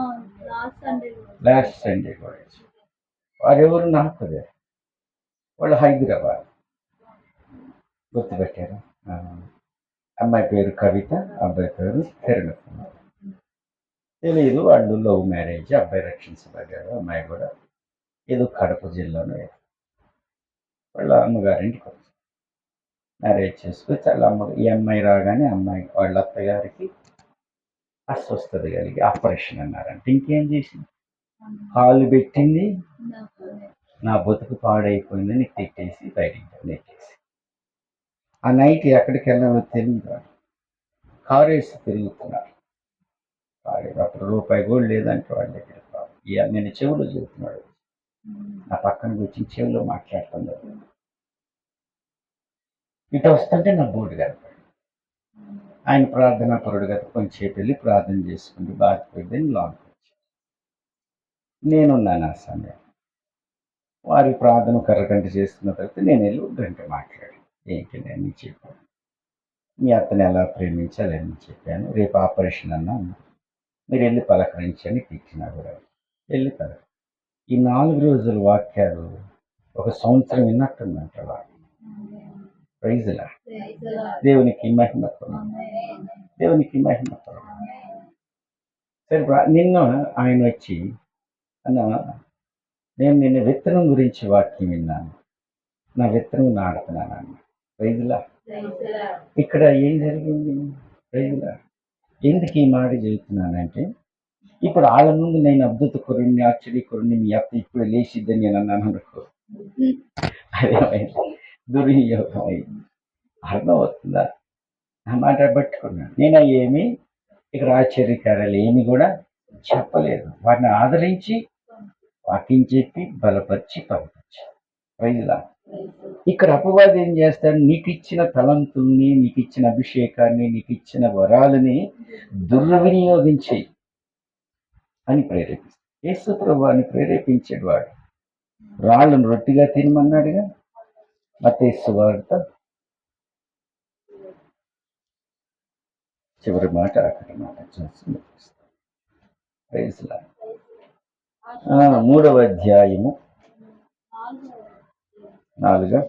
లాస్ట్ సండే కూడా వచ్చారు. వారెవరు నాకు వాళ్ళు హైదరాబాద్. గుర్తుపెట్టారు. అమ్మాయి పేరు కవిత, అబ్బాయి పేరు కిరణ్ కుమార్. తెలియదు, వాళ్ళు లవ్ మ్యారేజ్. అబ్బాయి రక్షించబడ్డాడు, అమ్మాయి కూడా ఏదో కడప జిల్లాలో వాళ్ళ అమ్మగారింటికి వచ్చి మ్యారేజ్ చేసుకొచ్చి ఈ అమ్మాయి రాగానే అమ్మాయి వాళ్ళ అత్తగారికి అస్వస్థత కలిగి ఆపరేషన్ అన్నారంటే ఇంకేం చేసింది? కాలు పెట్టింది, నా బతుకు పాడైపోయిందని తిట్టేసి బయటికి నెట్టేసి, ఆ నైట్ ఎక్కడికి వెళ్ళాలో తెలియదు. కారు వేసి తిరుగుతున్నారు. అప్పుడు రూపాయి కూడా లేదంటే వాళ్ళ దగ్గర. నేను చెవులో చెబుతున్నాడు, నా పక్కన కూర్చొని చెవిలో మాట్లాడుతున్నాడు. ఇటు వస్తుంటే నా బోర్డు కనపడి ఆయన ప్రార్థనా పరుడు కదా, కొంచెంసేపు వెళ్ళి ప్రార్థన చేసుకుంటూ బాధపడిందని లోనికి వచ్చి నేనున్నాను. ఆ సమయం వారి ప్రార్థన కర్రగంట చేసుకున్న తర్వాత నేను వెళ్ళి గంట మాట్లాడి, ఏంటి నేను చెప్పాను, మీ అత్తని ఎలా ప్రేమించాలని చెప్పాను, రేపు ఆపరేషన్ అన్నా మీరు వెళ్ళి పలకరించని తిట్టినా కూడా వెళ్ళి పలక. ఈ 4 రోజుల వాక్యాలు ఒక సంవత్సరం విన్నట్టుందంట. ప్రైజ్లా దేవునికి మహిమ, దేవునికి మహిమ. సరే, నిన్న ఆయన వచ్చి అన్న, నేను నిన్న విత్తనం గురించి వాక్యం విన్నాను, నా విత్తనం నాడుతున్నాను అన్న. ప్రైజ్లా. ఇక్కడ ఏం జరిగింది? ప్రైజ్లా. ఎందుకు ఈ మాట చెబుతున్నానంటే, ఇప్పుడు వాళ్ళ ముందు నేను అద్భుత కొరుణ్ణి, ఆశ్చర్యకురుణ్ణి, మీ అత్త ఇప్పుడు లేచిద్దని నేను అన్నాను అనుకో, అదేమైంది? దుర్వినియోగం అయింది. అర్థమవుతుందా? నా మాట పట్టుకున్నాను. నేను ఏమి ఇక్కడ ఆశ్చర్యకార్యాలు ఏమి కూడా చెప్పలేదు. వాటిని ఆదరించి వాక్యం చెప్పి బలపరిచి పంపించాను. ప్రైజ్లా. ఇక్కడ అపవాది ఏం చేస్తాడు? నీకు ఇచ్చిన తలంతుల్ని, నీకు ఇచ్చిన అభిషేకాన్ని, నీకు ఇచ్చిన వరాలని దుర్వినియోగించి అని ప్రేరేపిస్తాడు. యేసు ప్రభువుని ప్రేరేపించాడు వాడు. రాళ్ళను రొట్టిగా తినమన్నాడుగా. మత్తయి సువార్త చివరి మాట, ఆఖరి మాట చూసి 3వ అధ్యాయము 4.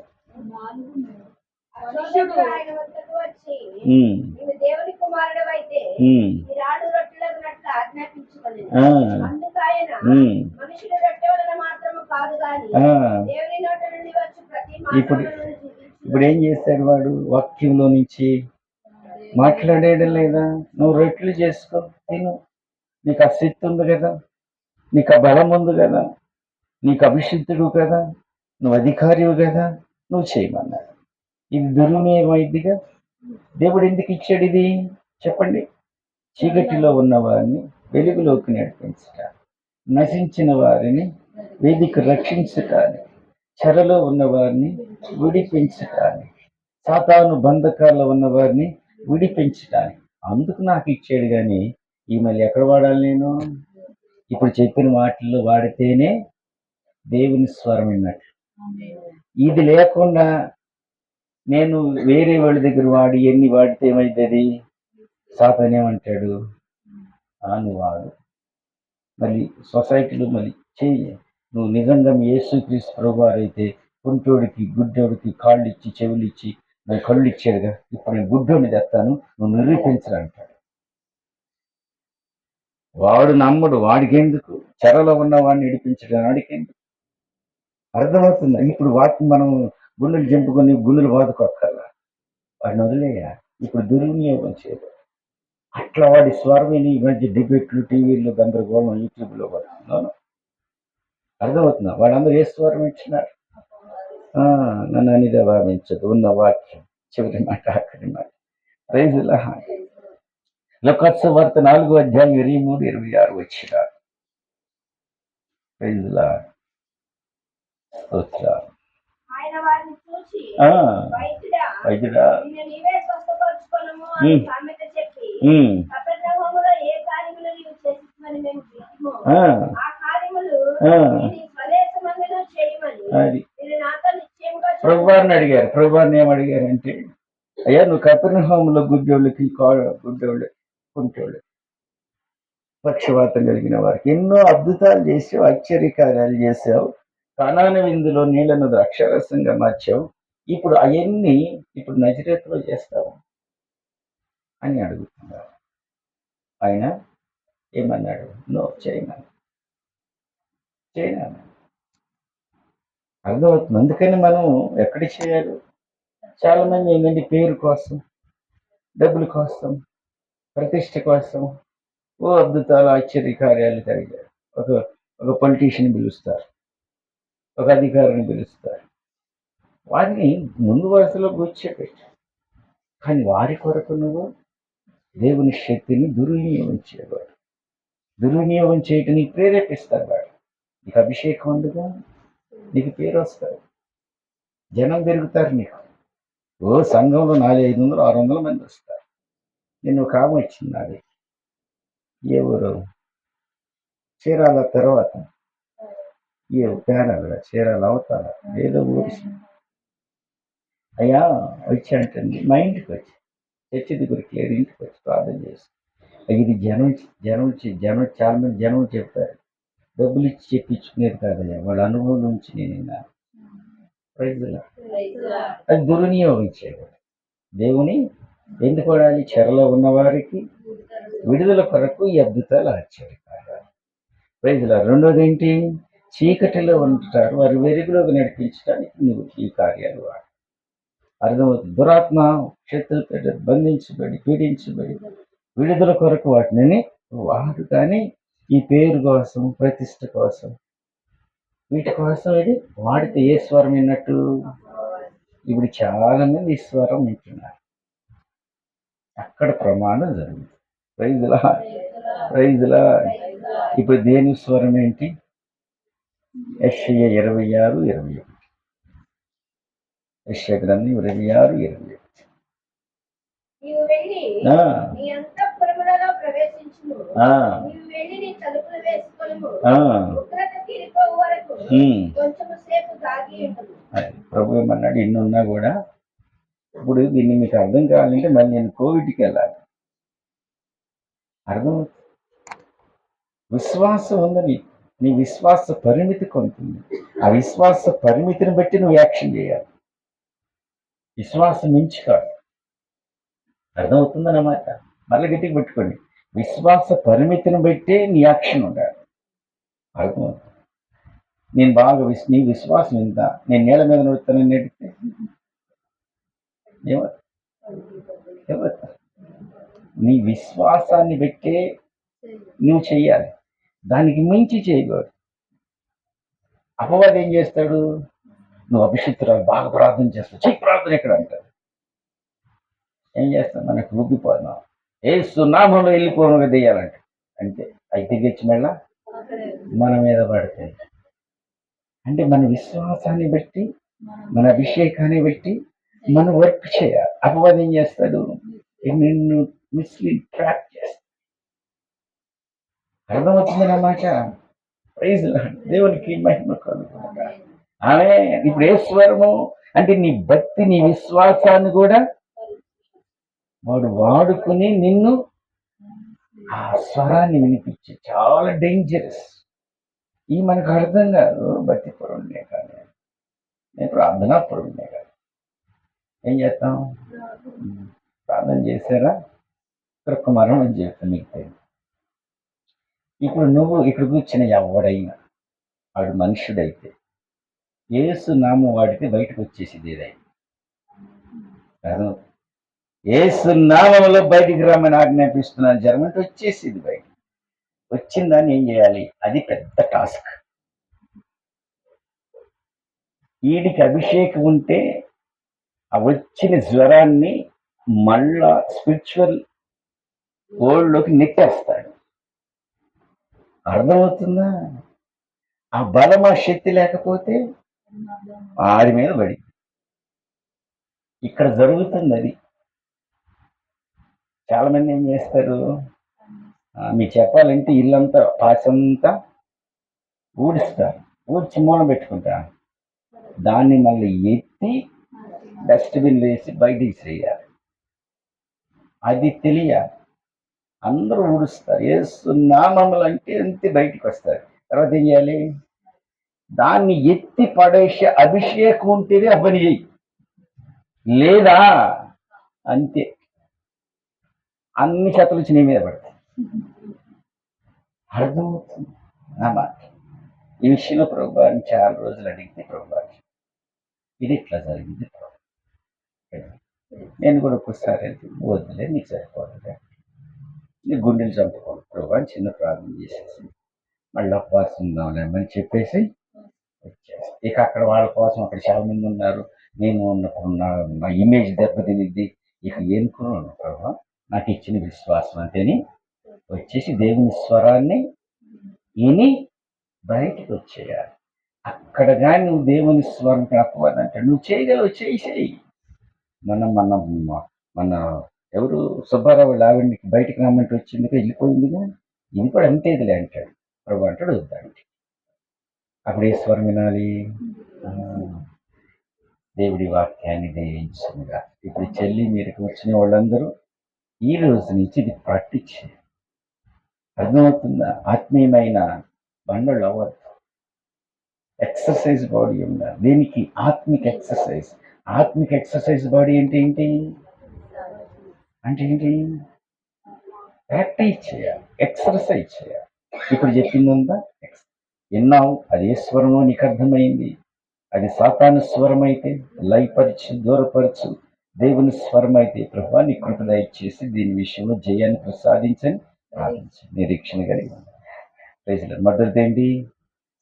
ఇప్పుడు ఏం చేస్తాడు వాడు? వాక్యంలో నుంచి మాట్లాడేయడం లేదా? నువ్వు రొట్టెలు చేసుకో, తిను. నీకు ఆ శక్తి ఉంది కదా, నీకు ఆ బలం ఉంది కదా, నీకు అభిషిక్తుడు కదా, నువ్వు అధికారివు కదా, నువ్వు చేయమన్నాడు. ఇది దుర్వినియోగం అయిందిగా. దేవుడు ఎందుకు ఇచ్చాడు ఇది చెప్పండి? చీకటిలో ఉన్న వారిని వెలుగులోకి నడిపించటానికి, నశించిన వారిని వేదిక రక్షించటానికి, చెరలో ఉన్న వారిని విడిపించటానికి, సాతాను బంధకాల్లో ఉన్న వారిని విడిపించటానికి. అందుకు నాకు ఇచ్చాడు కానీ ఈ మళ్ళీ ఎక్కడ వాడాలి నేను? ఇప్పుడు చెప్పిన మాటల్లో వాడితేనే దేవుని స్వరం విన్నట్లు. ఇది లేకుండా నేను వేరే వాళ్ళ దగ్గర వాడి ఎన్ని వాడితే ఏమవుతుంది? సాతాను ఏమంటాడు? నువ్వు వాడు, మళ్ళీ సొసైటీలో మళ్ళీ చెయ్యి. నువ్వు నిజంగా యేసుక్రీస్తు ప్రభువారు అయితే కుంటోడికి గుడ్డోడికి కాళ్ళు ఇచ్చి చెవులు ఇచ్చి నాకు కళ్ళు ఇచ్చాడుగా, ఇప్పుడు నేను గుడ్డోడిని తెస్తాను, నువ్వు నిరూపించరంటాడు. వాడు నమ్మడు. వాడికెందుకు? చెరలో ఉన్న వాడిని విడిపించడం వాడికెందుకు? అర్థమవుతుందా? ఇప్పుడు వాటిని మనం గుండెలు చెంపుకొని గుండెలు బాదుకోక్కర్లా, వాడిని వదిలేయ. ఇప్పుడు దుర్వినియోగం చేయదు. అట్లా వాడి స్వరమని ఈ మధ్య డిబేట్లు టీవీల్లో గందరగోళం యూట్యూబ్లో పడుతున్నాను. అర్థమవుతుందా? వాళ్ళందరూ ఏ స్వరం ఇచ్చినారు? నన్ను అనిదే భావించదు ఉన్న వాక్యం చివరి మాట ఆఖరి మాట. ప్రైజులా. లోకాసు వార్త 4వ అధ్యాయం 23, 26 వచ్చినారు. ప్రైజులా. వైద్యుడా అది ప్రభువారిని అడిగారు. ప్రభువారిని ఏమడిగారంటే, అయ్యా నువ్వు కపెర్నహూములో గుడ్డోళ్ళకి గుడ్డోళ్ళు కుంటోళ్ళు పక్షవాతం కలిగిన వారికి ఎన్నో అద్భుతాలు చేసావు, ఆశ్చర్యకార్యాలు చేసావు, కానాను విందులో నీళ్లను ద్రాక్షారసంగా మార్చావు, ఇప్పుడు అవన్నీ ఇప్పుడు నజరేతులో చేస్తావు అని అడుగుతున్నారు. ఆయన ఏమన్నాడు? నో, చేయమని. అర్థమవుతుంది. అందుకని మనం ఎక్కడ చేయాలి? చాలా మంది ఏంటంటే పేరు కోసం, డబ్బుల కోసం, ప్రతిష్ట కోసం అద్భుతాలు ఆశ్చర్యకార్యాలు కలిగారు. ఒక పొలిటీషియన్ పిలుస్తారు, ఒక అధికారిని పిలుస్తారు, వారిని ముందు వరుసలో కూర్చోబెట్టు. కానీ వారి కొరకు నువ్వు దేవుని శక్తిని దుర్వినియోగం చేయవాడు. దుర్వినియోగం చేయటం నీకు ప్రేరేపిస్తాడు వాడు. నీకు అభిషేకం ఉందిగా, నీకు పేరు వస్తుంది, జనం పెరుగుతారు నీకు. సంఘంలో 400, 500, 600 మంది వస్తారు. నేను ఒక ఆమె వచ్చింది నాది, ఏ ఊరు? చీరాల తర్వాత ఏ పేరాల చీరాల అవతాల ఏదో ఊరి. అయ్యా వచ్చి అంటుంది, మా ఇంటికి వచ్చి చర్చి దగ్గరికి లేదు, ఇంటికి వచ్చి ప్రార్థన చేసి, ఇది జనం చాలా మంది జనం చెప్తారు, డబ్బులు ఇచ్చి చెప్పించుకునేది కాదయ్యా, వాళ్ళ అనుభవం నుంచి నేను విన్నాను. అది దుర్వినియోగం చేయకూడదు. దేవుని ఎందుకు వాడాలి? చెరలో ఉన్న వారికి విడుదల కొరకు ఈ అద్భుతాలు ఆశ్చర్యకార్యాలు. ప్రైజులా. రెండోది ఏంటి? చీకటిలో ఉంటారు వారు వెలుగులోకి నడిపించడానికి నువ్వు ఈ కార్యాలు వాడు. అర్థమవుతుంది. దురాత్మ శత్రువుతో బంధించబడి పీడించబడి విడుదల కొరకు వాటిని వాడు. కానీ ఈ పేరు కోసం, ప్రతిష్ట కోసం, వీటి కోసం ఇది వాడితే ఏ స్వరం విన్నట్టు? ఇప్పుడు చాలా మంది ఈ స్వరం వింటున్నారు, అక్కడ ప్రమాదం జరుగుతుంది. ప్రైజులా. ఇప్పుడు దేని స్వరం ఏంటి? యెషయా 26:21. యెషయా గ్రంథం 26:21. ప్రభు ఏమన్నాడు? ఇన్నున్నా కూడా ఇప్పుడు దీన్ని మీకు అర్థం కావాలంటే మళ్ళీ నేను కోవిడ్కి వెళ్ళాలి. అర్థమవుతుంది. విశ్వాసం ఉందని నీ విశ్వాస పరిమితి కొంటుంది. ఆ విశ్వాస పరిమితిని బట్టి నువ్వు యాక్షన్ చేయాలి. విశ్వాసం మించి కాదు. అర్థమవుతుందన్నమాట. మళ్ళీ గట్టిగా పెట్టుకోండి. విశ్వాస పరిమితిని బట్టే నీ యాక్షన్ ఉండాలి. అర్థమవుతుంది. నేను బాగా నీ విశ్వాసం ఎంత, నేను నేల మీద నడుస్తానని నెడితే ఏమవుతా? నీ విశ్వాసాన్ని బట్టే నువ్వు చెయ్యాలి, దానికి మించి చేయకూడదు. అపవాది ఏం చేస్తాడు? నువ్వు అభిషిక్తురాలు, బాగా ప్రార్థన చేస్తావు, చెయ్యి ప్రార్థన ఎక్కడ అంటారు. ఏం చేస్తాం? మనకు ఊగిపోతున్నాం, ఏ సున్నామంలో వెళ్ళిపోవడం దెయ్యాలంటే అంటే అయితే తెచ్చి మళ్ళా మన మీద పడతాయి. అంటే మన విశ్వాసాన్ని బట్టి, మన అభిషేకాన్ని బట్టి మన వర్క్ చేయాలి. అపవాది ఏం చేస్తాడు? నిన్ను మిస్లీడ్, ట్రాప్ చేస్తాడు. అర్థమవుతుంది అన్నమాట. Praise lord. దేవునికి మహిమ కలుగునుగాక. ఆమె ఇప్పుడు ఏ స్వరము అంటే నీ భక్తి, నీ విశ్వాసాన్ని కూడా వాడు వాడుకుని నిన్ను ఆ స్వరాన్ని వినిపించి, చాలా డేంజరస్. ఈ మనకు అర్థం కాదు. భక్తి పరుణ్ణే కానీ, నేను ప్రార్థనా పరుణ్ణే కాదు. ఏం చేస్తాం? ప్రార్థన చేశారా? ఇక్కడ ఒక మరణం చేస్తాం మీకు తెలియదు. ఇప్పుడు నువ్వు ఇక్కడ కూర్చున్న ఎవడైనా వాడు మనుషుడైతే యేసు నామం వాడితే బయటకు వచ్చేసింది ఏదైనా. యేసు నామంలో బయటికి రమ్మని ఆజ్ఞాపిస్తున్నాను జరగమంటే వచ్చేసింది బయట. వచ్చిన దాన్ని ఏం చేయాలి? అది పెద్ద టాస్క్. వీడికి అభిషేకం ఉంటే ఆ వచ్చిన జ్వరాన్ని మళ్ళా స్పిరిచువల్ వరల్డ్లోకి నెట్టేస్తాడు. అర్థమవుతుందా? ఆ బలం, ఆ శక్తి లేకపోతే ఆడి మీద పడి ఇక్కడ జరుగుతుంది అది. చాలా మంది ఏం చేస్తారు? మీకు చెప్పాలంటే ఇల్లంతా పాసంతా ఊడిస్తారు, ఊడ్చి మూల పెట్టుకుంటారు. దాన్ని మళ్ళీ ఎత్తి డస్ట్బిన్ వేసి బయటికి చేయాలి. అది తెలియాలి. అందరూ ఊడుస్తారు, నామములు అంటే అంతే బయటికి వస్తారు. తర్వాత ఏం చేయాలి? దాన్ని ఎత్తి పడేసే అభిషేకం ఉంటేనే ఆ పని చేయి, లేదా అంతే అన్ని చేతలు వచ్చి నీ మీద పడతాయి. అర్థమవుతుంది అన్నమాట. ఈ విషయంలో ప్రభువాన్ని చాలా రోజులు అడిగితే ప్రభువాన్ని ఇది ఇట్లా జరిగింది. నేను కూడా ఒక్కసారి వద్దులే, నీకు సరిపోతుంది, నీ గుండెలు చంపుకోండి ప్రభు అని చిన్న ప్రార్థన చేసేసి మళ్ళీ ఉపవాసం ఉందాంలేమని చెప్పేసి వచ్చేసి, ఇక అక్కడ వాళ్ళ కోసం అక్కడ చాలా మంది ఉన్నారు, నేను ఉన్నప్పుడు నా ఇమేజ్ దెబ్బతినిద్ది, ఇక ఎన్నుకున్నాను ప్రభు నాకు ఇచ్చిన విశ్వాసం అంతేని వచ్చేసి దేవుని స్వరాన్ని విని బయటకు వచ్చేయాలి. అక్కడ కానీ నువ్వు దేవుని స్వరం కనపవాలంటే నువ్వు చేయగలవు, చేయి. మన మన మన ఎవరు సుబ్బారావు ఆవిడకి బయటకు రమ్మంటే వచ్చిందిగా, వెళ్ళిపోయిందిగా, ఇది కూడా అంతేదిలే అంటాడు ప్రభు. అంటాడు వద్దంటే అప్పుడు ఏ స్వరం వినాలి? దేవుడి వాక్యాన్ని దయించుగా. ఇప్పుడు చెల్లి మీరుకి వచ్చిన వాళ్ళందరూ ఈ రోజు నుంచి ఇది ప్రాక్టీస్ చేయాలి. అర్థమవుతుందా? ఆత్మీయమైన బండలు అవ్వద్దు, ఎక్సర్సైజ్ బాడీ ఉండాలి. దీనికి ఆత్మిక ఎక్సర్సైజ్. ఆత్మిక ఎక్సర్సైజ్ బాడీ అంటే ఏంటి? ప్రాక్టీస్ చేయాలి, ఎక్సర్సైజ్ చేయాలి. ఇప్పుడు చెప్పిందంతా విన్నావు, అది ఏ స్వరమో నీకు అర్థమైంది. అది సాతాను స్వరం అయితే లయపరచు, దూరపరచు. దేవుని స్వరం అయితే ప్రభువా నీ కృప దయచేసి దీని విషయంలో జయాన్ని ప్రసాదించని ప్రార్థించండి. నిరీక్షణ కలిగి ప్రజలు మొదటిది ఏంటి?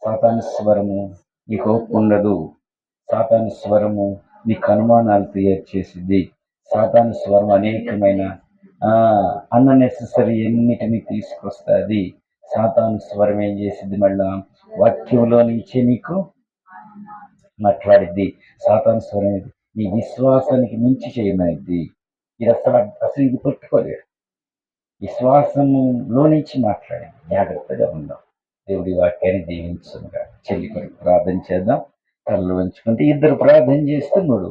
సాతాను స్వరము నీకు హోప్ ఉండదు. సాతాను స్వరము నీకు అనుమానాలు తయారు చేసింది. సాతాను స్వరం అనేకమైన అన్నెసెసరీ ఎన్నిటిని తీసుకొస్తుంది. సాతాను స్వరం ఏం చేసింది? మళ్ళా వాక్యంలో నుంచే నీకు మాట్లాడిద్ది. సాతాను స్వరం ఇది నీ విశ్వాసానికి మించి చేయమైంది. ఇది అసలు ఇది పట్టుకోలేదు. విశ్వాసంలో నుంచి మాట్లాడింది. జాగ్రత్తగా ఉందాం. దేవుడి వాక్యాన్ని దీవించుగా. చెల్లి కొరకు ప్రార్థన చేద్దాం. కళ్ళు వంచుకుంటే ఇద్దరు ప్రార్థన చేస్తే మూడు